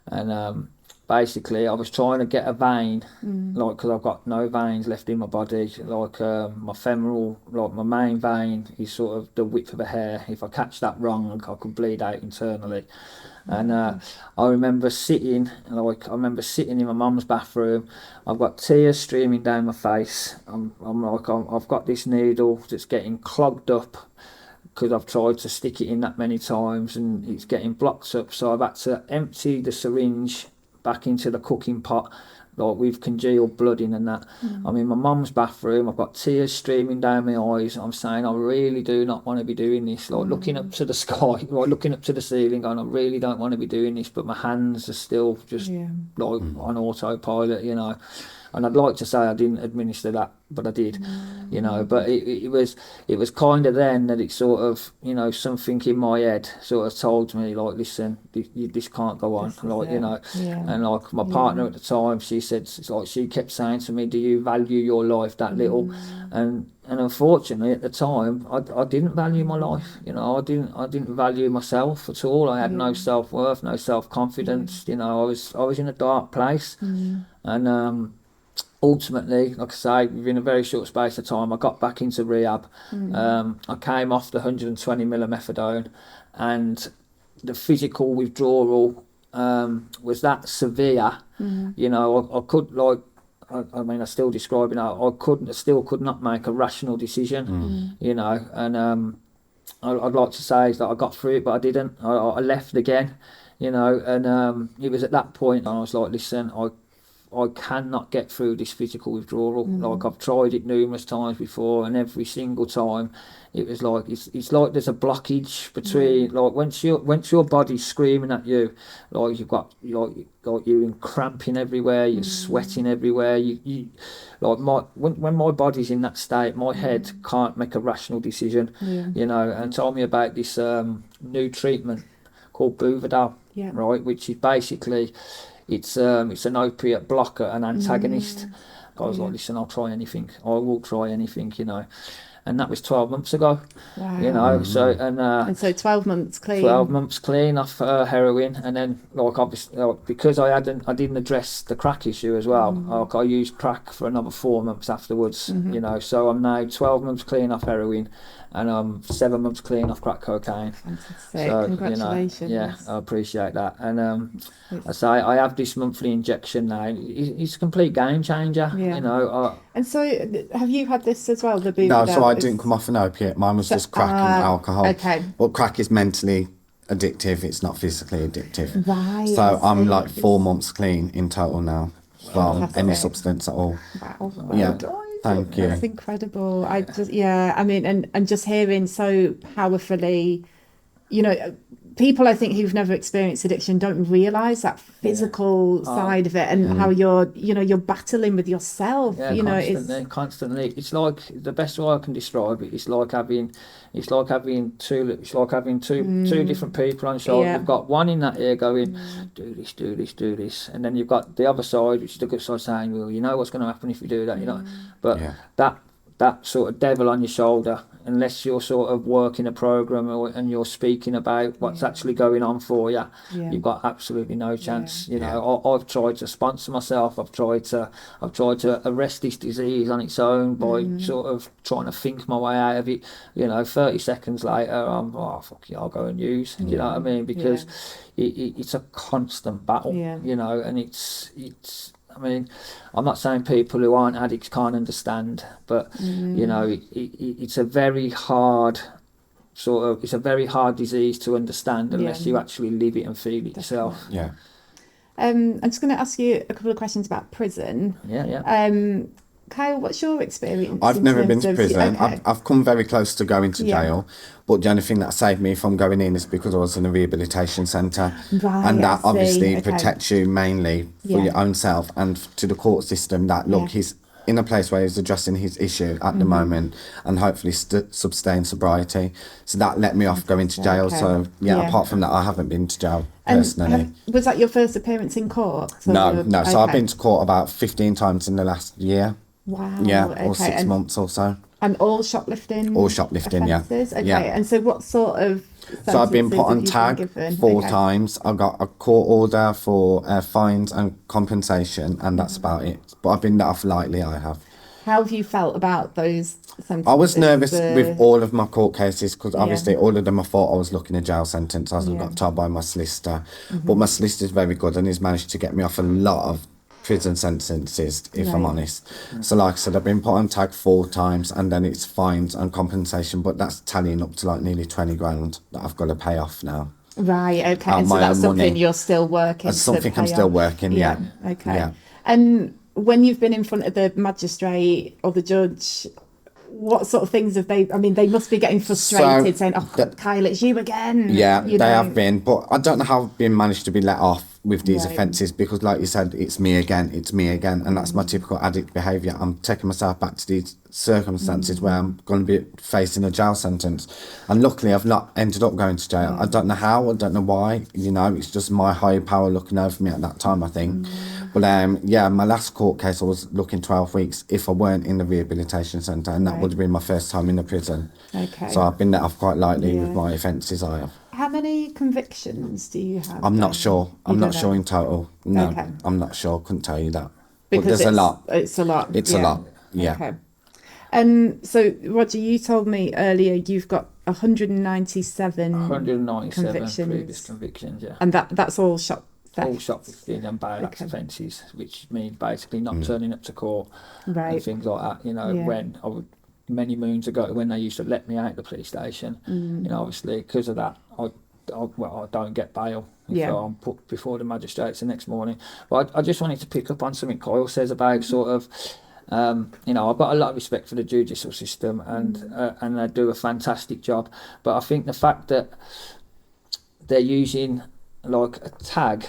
and basically I was trying to get a vein, like, because I've got no veins left in my body, like my femoral, like my main vein is sort of the width of a hair. If I catch that wrong, I could bleed out internally. And I remember sitting in my mum's bathroom. I've got tears streaming down my face. I've got this needle that's getting clogged up because I've tried to stick it in that many times, and it's getting blocked up. So I've had to empty the syringe back into the cooking pot, like with congealed blood in and that. I'm in my mum's bathroom. I've got tears streaming down my eyes. I'm saying, I really do not want to be doing this. Like looking up to the sky, like looking up to the ceiling, going, I really don't want to be doing this. But my hands are still just like on autopilot, you know. And I'd like to say I didn't administer that, but I did, you know. But it was kind of then that it sort of, you know, something in my head sort of told me, like, listen, this can't go on, like, you know. And like my partner at the time, she said, it's like she kept saying to me, do you value your life that little? And unfortunately at the time, I didn't value my life, you know. I didn't value myself at all. I had no self-worth, no self-confidence, you know. I was in a dark place, and ultimately, like I say, within a very short space of time, I got back into rehab. I came off the 120 ml of methadone, and the physical withdrawal was that severe. You know, I could, like, I mean, I still describe it now. I still could not make a rational decision. You know, and I'd like to say that I got through it, but I didn't. I left again. You know, and it was at that point I was like, listen, I cannot get through this physical withdrawal. Like, I've tried it numerous times before, and every single time it was like it's like there's a blockage between, like, once your body's screaming at you, like, you've got like you're in cramping everywhere, you're sweating everywhere, you like, when my body's in that state, my head can't make a rational decision, you know. And told me about this new treatment called Buvidal, right, which is basically, it's an opiate blocker, an antagonist. I was like, listen, I'll try anything. I will try anything, you know. And that was 12 months ago. Wow. You know, so and so 12 months clean. 12 months clean off heroin, and then, like, obviously, like, because I didn't address the crack issue as well. Like, I used crack for another 4 months afterwards. You know, so I'm now 12 months clean off heroin, and I'm 7 months clean off crack cocaine. Fantastic. So, Congratulations. you know, yeah, I appreciate that. And I say I have this monthly injection now. It's a complete game changer. You know. And so, have you had this as well? The No, so I didn't come off an opiate. Mine was just crack and alcohol. Okay. But crack is mentally addictive. It's not physically addictive. Right. So I'm like 4 months clean in total now from any substance at all. Wow. Yeah. Thank you. That's incredible. I just, I mean, and just hearing so powerfully, you know, people I think who've never experienced addiction don't realise that physical side of it, and how you're battling with yourself. You know, constantly. It's like, the best way I can describe it, it's like having two different people on your shoulder. You've got one in that ear going, do this, and then you've got the other side, which is the good side, saying, well, you know what's going to happen if you do that, you know. But that sort of devil on your shoulder, unless you're sort of working a program and you're speaking about what's actually going on for you, you've got absolutely no chance. You know, I've tried to sponsor myself. I've tried to arrest this disease on its own by sort of trying to think my way out of it. You know, 30 seconds later, I'm, fuck yeah, I'll go and use. You know what I mean? Because it's a constant battle. You know, and it's. I mean, I'm not saying people who aren't addicts can't understand, but you know, it's a very hard disease to understand unless you actually live it and feel it yourself. Yeah. I'm just going to ask you a couple of questions about prison. Kyle, what's your experience? I've never been to prison. I've come very close to going to jail, but the only thing that saved me from going in is because I was in a rehabilitation centre, and that obviously protects you mainly for your own self and to the court system. That look, he's in a place where he's addressing his issue at the moment, and hopefully sustain sobriety. So that let me off going to jail. So apart from that, I haven't been to jail personally. Was that your first appearance in court? No. So I've been to court about 15 times in the last year. Wow. Yeah, or 6 months or so. And all shoplifting? All shoplifting, offences? And so what sort of... So I've been put on tag 4 times. I got a court order for fines and compensation, and that's about it. But I've been let off lightly, I have. How have you felt about those sentences? I was nervous with all of my court cases because obviously all of them I thought I was looking a jail sentence. I was got told by my solicitor. But my solicitor's very good, and he's managed to get me off a lot of prison sentences, if I'm honest. So like I said, I've been put on tag 4 times, and then it's fines and compensation, but that's tallying up to like nearly 20 grand that I've got to pay off now. Right, okay. And so that's something you're still working. That's something I'm still working, Okay. Yeah. And when you've been in front of the magistrate or the judge, what sort of things have they... I mean, they must be getting frustrated, saying, Kyle, it's you again. Yeah, they have been, but I don't know how I've been managed to be let off with these offences, because like you said, it's me again, and that's my typical addict behaviour. I'm taking myself back to these circumstances where I'm going to be facing a jail sentence, and luckily I've not ended up going to jail. I don't know how, I don't know why, you know, it's just my higher power looking over me at that time, I think. But my last court case I was looking 12 weeks if I weren't in the rehabilitation centre, and that would have been my first time in a prison. So I've been let off quite lightly with my offences I have. How many convictions do you have? I'm not sure. I'm not sure in total. No, I'm not sure. Couldn't tell you that. Because but there's a lot. It's a lot. It's a lot. Yeah. Okay. And so, Roger, you told me earlier you've got 197 previous convictions, And that's all shop theft? All shoplifting and bail offences, which mean basically not turning up to court and things like that. You know, when I would... Many moons ago, when they used to let me out of the police station, you know, obviously because of that, I don't get bail if I'm put before the magistrates the next morning. But I just wanted to pick up on something Kyle says about sort of, you know, I've got a lot of respect for the judicial system, and they do a fantastic job. But I think the fact that they're using like a tag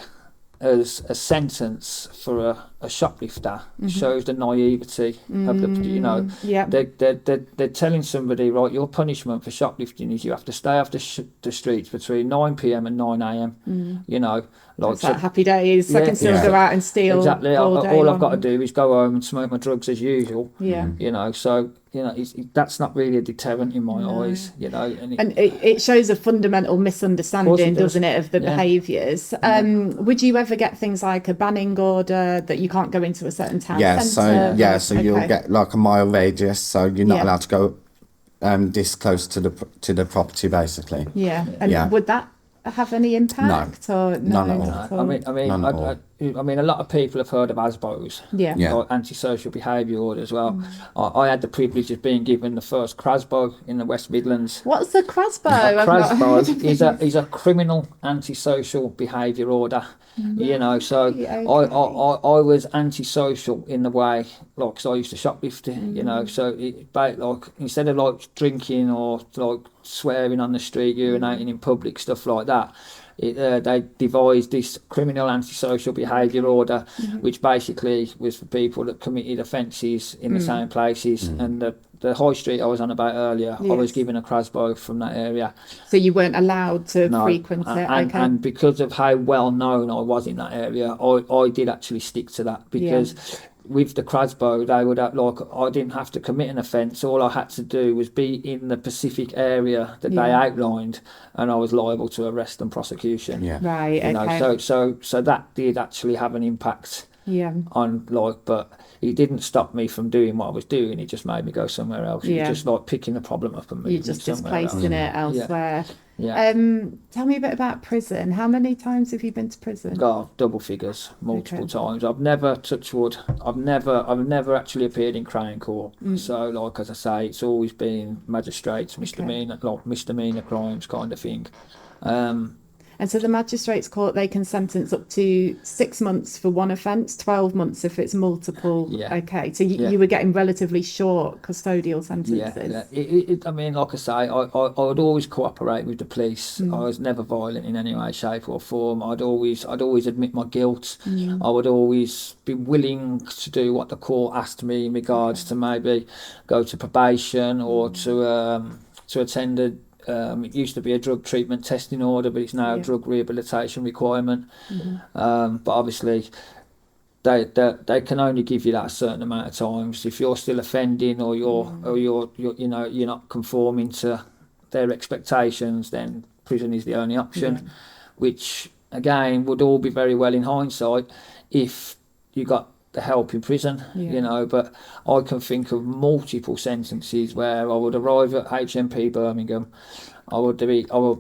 as a sentence for a shoplifter shows the naivety of the, you know, they're telling somebody, right, your punishment for shoplifting is you have to stay off the streets between 9 p.m. and 9 a.m. You know, like it's like happy days. I can still go out and steal. Exactly. All I've got to do is go home and smoke my drugs as usual. Yeah. You know, so you know that's not really a deterrent in my eyes. You know, and it shows a fundamental misunderstanding, doesn't it, of the behaviours. Would you ever get things like a banning order that you can't go into a certain town centre? So you'll get like a mile radius, so you're not allowed to go this close to the property, basically. And would that have any impact? No. Or none at all. I mean, a lot of people have heard of ASBOs, like antisocial behaviour orders. Well, I had the privilege of being given the first CRASBO in the West Midlands. What's the CRASBO? A CRASBO is a criminal antisocial behaviour order. You know, so I was antisocial in the way, like, cause I used to shoplift, you know, so like instead of like drinking or like swearing on the street, urinating in public, stuff like that, they devised this criminal antisocial behaviour order, which basically was for people that committed offences in the same places. And the high street I was on about earlier, I was given a CRASBO from that area. So you weren't allowed to frequent it? And because of how well known I was in that area, I did actually stick to that, because with the CRASBO, they would have, like, I didn't have to commit an offence. All I had to do was be in the specific area that they outlined, and I was liable to arrest and prosecution. Right. You know, so that did actually have an impact. On, like, but it didn't stop me from doing what I was doing. It just made me go somewhere else. It was just like picking the problem up and moving You're just displacing it elsewhere. Tell me a bit about prison. How many times have you been to prison? Double figures, multiple times. I've never, touch wood, I've never actually appeared in Crown Court. So, like, as I say, it's always been magistrates, misdemeanor crimes kind of thing. And so the magistrates court, they can sentence up to 6 months for one offence, 12 months if it's multiple. Okay, so you were getting relatively short custodial sentences. I mean, like I say, I would always cooperate with the police. I was never violent in any way, shape or form. I'd always admit my guilt. I would always be willing to do what the court asked me in regards to maybe go to probation or to attend it used to be a drug treatment testing order, but it's now a drug rehabilitation requirement. But obviously, they can only give you that a certain amount of times. If you're still offending or you're not conforming to their expectations, then prison is the only option. Which again would all be very well in hindsight if you got the help in prison, you know, but I can think of multiple sentences where I would arrive at HMP Birmingham, I would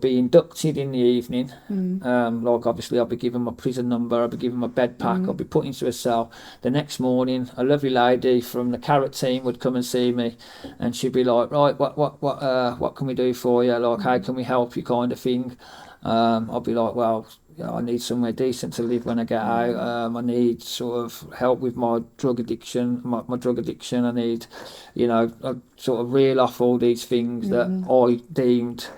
be inducted in the evening, like obviously I'd be given my prison number, I'd be given my bed pack, I'd be put into a cell. The next morning, a lovely lady from the Carrot team would come and see me, and she'd be like, right, what can we do for you? Like, how can we help you, kind of thing. I'd be like, well, I need somewhere decent to live when I get out. I need sort of help with my drug addiction. My drug addiction. I need, I sort of reel off all these things that I deemed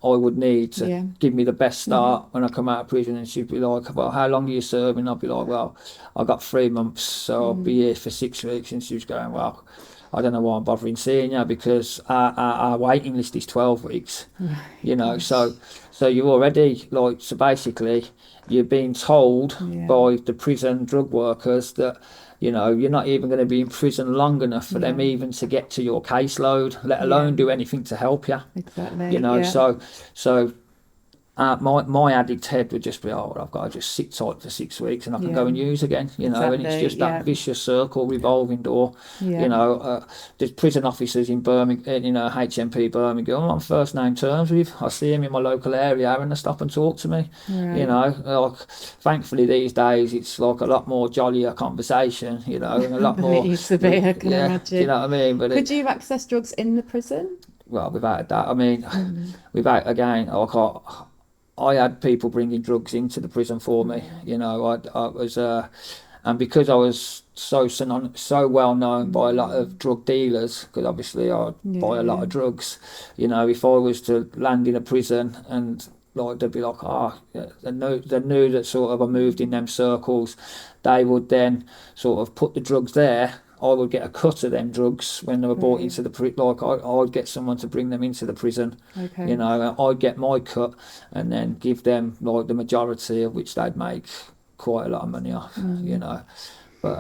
I would need to give me the best start when I come out of prison. And she'd be like, well, how long are you serving? I'd be like, well, I got 3 months, so I'll be here for 6 weeks. And she was going, well, I don't know why I'm bothering seeing you, because our waiting list is 12 weeks, so you're already, like, so basically you're being told by the prison drug workers that, you're not even going to be in prison long enough for them even to get to your caseload, let alone do anything to help you. Exactly. So my addict head would just be, I've got to just sit tight for 6 weeks and I can go and use again, and it's just that vicious circle, revolving door. There's prison officers in Birmingham, HMP Birmingham, I'm on first name terms with. I see them in my local area and they stop and talk to me. Like, thankfully these days it's like a lot more jollier conversation, and a lot more. It used to be, I can imagine. You know what I mean? But could you access drugs in the prison? Well, without that, I mean, without, again, I had people bringing drugs into the prison for me. You know, I was, and because I was so well known by a lot of drug dealers, because obviously I buy a lot of drugs. You know, if I was to land in a prison and like they'd be like, they knew that sort of I moved in them circles. They would then sort of put the drugs there. I would get a cut of them drugs when they were brought into the prison. Like I'd get someone to bring them into the prison. Okay. You know, I'd get my cut and then give them like the majority of which they'd make quite a lot of money off. You know, but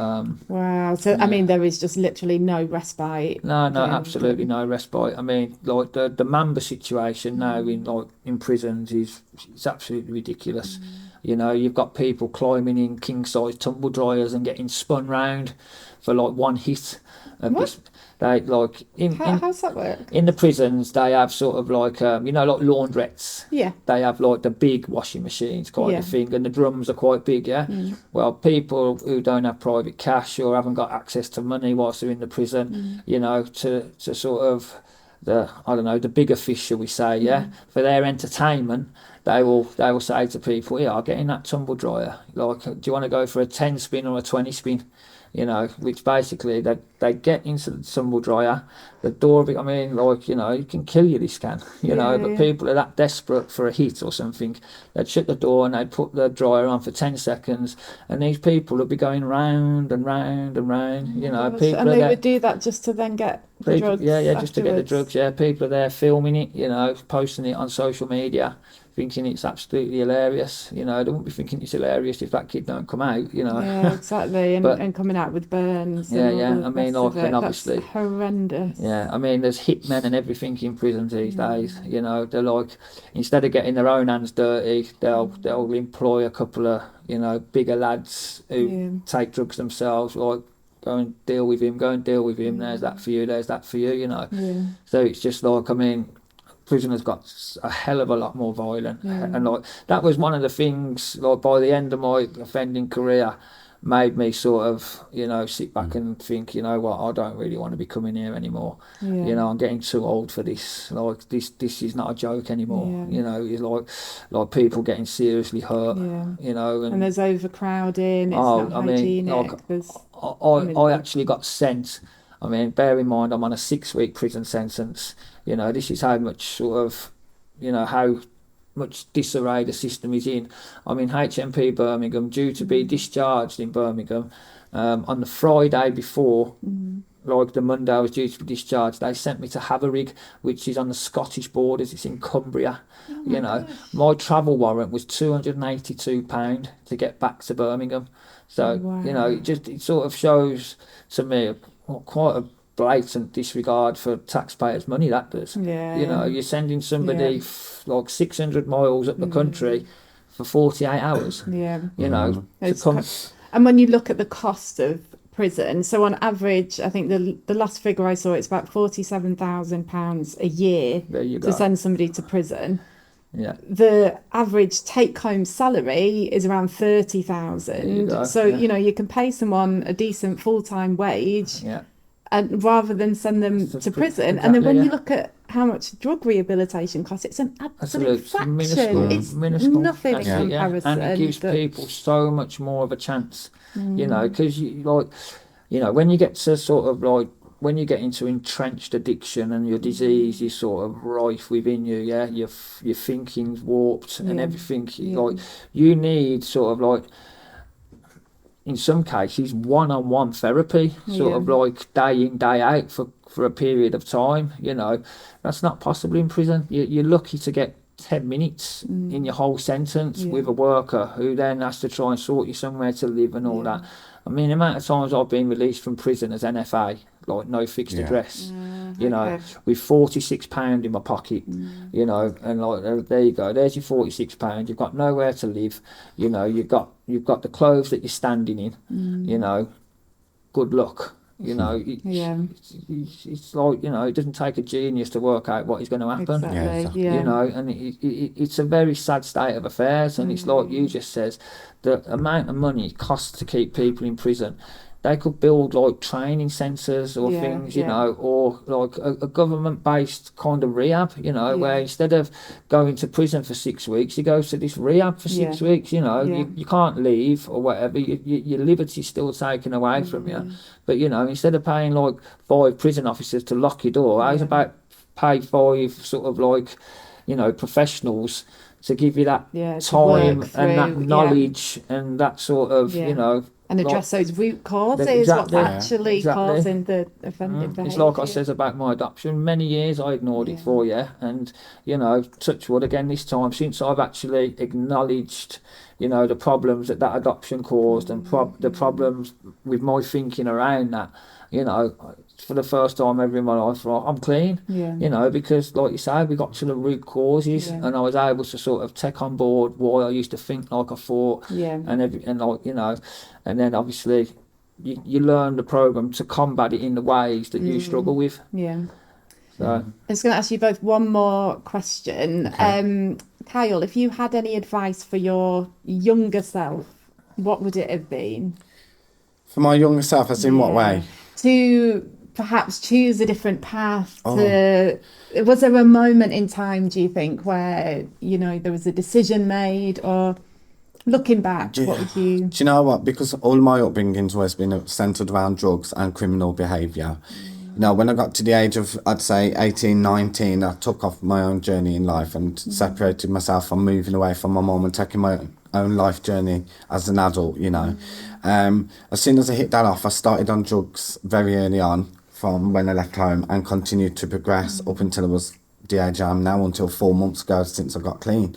wow. So I mean, there is just literally no respite. no, absolutely no respite. I mean, like the Mamba situation now in prisons it's absolutely ridiculous. You know, you've got people climbing in king size tumble dryers and getting spun round for like one hit. What? They like How's that work? in the prisons they have sort of like you know, like laundrettes. Yeah. They have like the big washing machines kind of thing, and the drums are quite big. Yeah. Well, people who don't have private cash or haven't got access to money whilst they're in the prison, you know, to sort of the bigger fish, shall we say, for their entertainment, they will say to people, I'll get in that tumble dryer. Like, do you want to go for a 10 spin or a 20 spin? You know, which basically they get into the tumble dryer, the door, I mean, like, you know, you can kill you, this can, you know, but people are that desperate for a hit or something, they'd shut the door and they'd put the dryer on for 10 seconds, and these people would be going round and round and round, you know, people and are they there, would do that just to then get the drugs. just to get the drugs. People are there filming it, you know, posting it on social media, thinking it's absolutely hilarious. You know, they wouldn't be thinking it's hilarious if that kid don't come out, you know. Yeah, exactly. And coming out with burns. I mean, like, and obviously, that's horrendous. Yeah, I mean, there's hitmen and everything in prison these days. You know, they're like, instead of getting their own hands dirty, they'll employ a couple of, you know, bigger lads who take drugs themselves, like, go and deal with him, there's that for you, you know. So it's just like, I mean, prisoners got a hell of a lot more violent, and like that was one of the things, like, by the end of my offending career, made me sort of, you know, sit back and think, you know what, I don't really want to be coming here anymore. You know, I'm getting too old for this. Like, this is not a joke anymore. You know, it's like people getting seriously hurt. You know, and there's overcrowding. It's not hygienic. I actually got sent. I mean, bear in mind, I'm on a 6-week prison sentence. You know, this is how much sort of, you know, how much disarray the system is in. I'm in HMP Birmingham, due to be discharged in Birmingham. On the Friday before, like the Monday I was due to be discharged, they sent me to Haverrig, which is on the Scottish borders. It's in Cumbria. You know, my travel warrant was £282 to get back to Birmingham. So, you know, it sort of shows to me quite a blatant disregard for taxpayers' money, that does. You know, you're sending somebody like 600 miles up the country for 48 hours. You know, and when you look at the cost of prison, so on average, I think the last figure I saw, it's about £47,000 a year to send somebody to prison. The average take-home salary is around 30,000. So you know, you can pay someone a decent full-time wage, and rather than send them to prison. And then when you look at how much drug rehabilitation costs, it's an absolute fraction. It's nothing in comparison. And it gives people so much more of a chance. You know, because you know, when you get to sort of like, when you get into entrenched addiction and your disease is sort of rife within you, your thinking's warped and everything, like, you need sort of like, in some cases, one-on-one therapy, sort of like day in, day out for a period of time. You know, that's not possible in prison. You're lucky to get 10 minutes in your whole sentence with a worker who then has to try and sort you somewhere to live and all that. I mean, the amount of times I've been released from prison as NFA, like no fixed address, you know, with £46 in my pocket, you know, and like, there you go, there's your £46. You've got nowhere to live, you know, you've got the clothes that you're standing in, you know, good luck. You know, it's like, you know, it doesn't take a genius to work out what is going to happen. Exactly. You know, and it's a very sad state of affairs. And it's like you just says, the amount of money it costs to keep people in prison. they could build like training centres or Yeah, things, you yeah. know, or like a government-based kind of rehab, you know, Yeah. where instead of going to prison for 6 weeks, you go to this rehab for 6 Yeah. weeks, you know. Yeah. You can't leave or whatever, your liberty's still taken away from you. But, you know, instead of paying like 5 prison officers to lock your door, I was Yeah. about pay 5 sort of like, you know, professionals to give you that Yeah, to time work and that through, yeah. knowledge and that sort of, Yeah. you know, And like, address those root causes, exactly, what's actually exactly. causing the offending behaviour. It's like I says about my adoption. Many years I ignored it for you, and you know, touch wood again this time. Since I've actually acknowledged, you know, the problems that adoption caused and the problems with my thinking around that, you know, for the first time ever in my life, I'm clean. Yeah. You know, because like you say, we got to the root causes, and I was able to sort of take on board why I used to think like I thought, and like, you know, and then obviously you learn the program to combat it in the ways that you struggle with. Yeah. So I'm just going to ask you both one more question. Okay. Kyle, if you had any advice for your younger self, what would it have been? For my younger self, as in what way? To perhaps choose a different path. Was there a moment in time, do you think, where, you know, there was a decision made, or looking back, what would you... Do you know what? Because all my upbringing's always been centred around drugs and criminal behaviour. You know, when I got to the age of, I'd say, 18, 19, I took off my own journey in life and separated myself from moving away from my mum and taking my own life journey as an adult, you know. As soon as I hit that off, I started on drugs very early on from when I left home and continued to progress up until I was the age I am now, until 4 months ago since I got clean.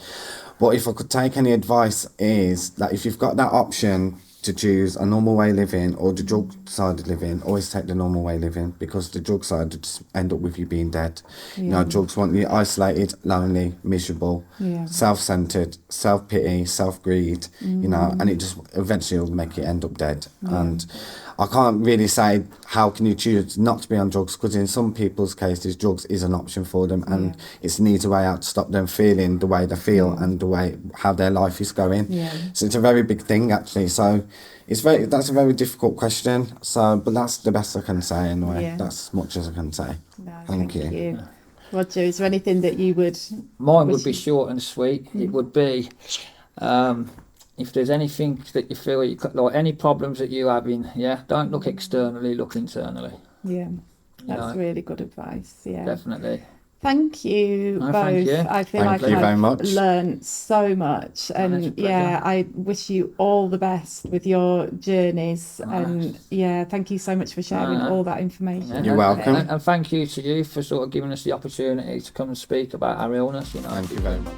But if I could take any advice, is that if you've got that option to choose a normal way living or the drug side of living, always take the normal way living, because the drug side would just end up with you being dead. You know, drugs want you isolated, lonely, miserable, self-centered, self-pity, self-greed, you know, and it just eventually will make you end up dead. And I can't really say how can you choose not to be on drugs, because in some people's cases drugs is an option for them, and it's an easy way out to stop them feeling the way they feel and the way how their life is going. So it's a very big thing actually. So that's a very difficult question. So, but that's the best I can say anyway. That's as much as I can say. No, Thank you. Roger, is there anything that you would... Mine would be short and sweet. It would be, if there's anything that you feel like any problems that you're having, don't look externally, look internally. Yeah, that's really good advice. Yeah, definitely. Thank you both. Thank you. I feel Thank like you very I've much. learned so much, and I wish you all the best with your journeys. And thank you so much for sharing all that information. You're welcome. And thank you to you for sort of giving us the opportunity to come and speak about our illness. You know. Thank you very much.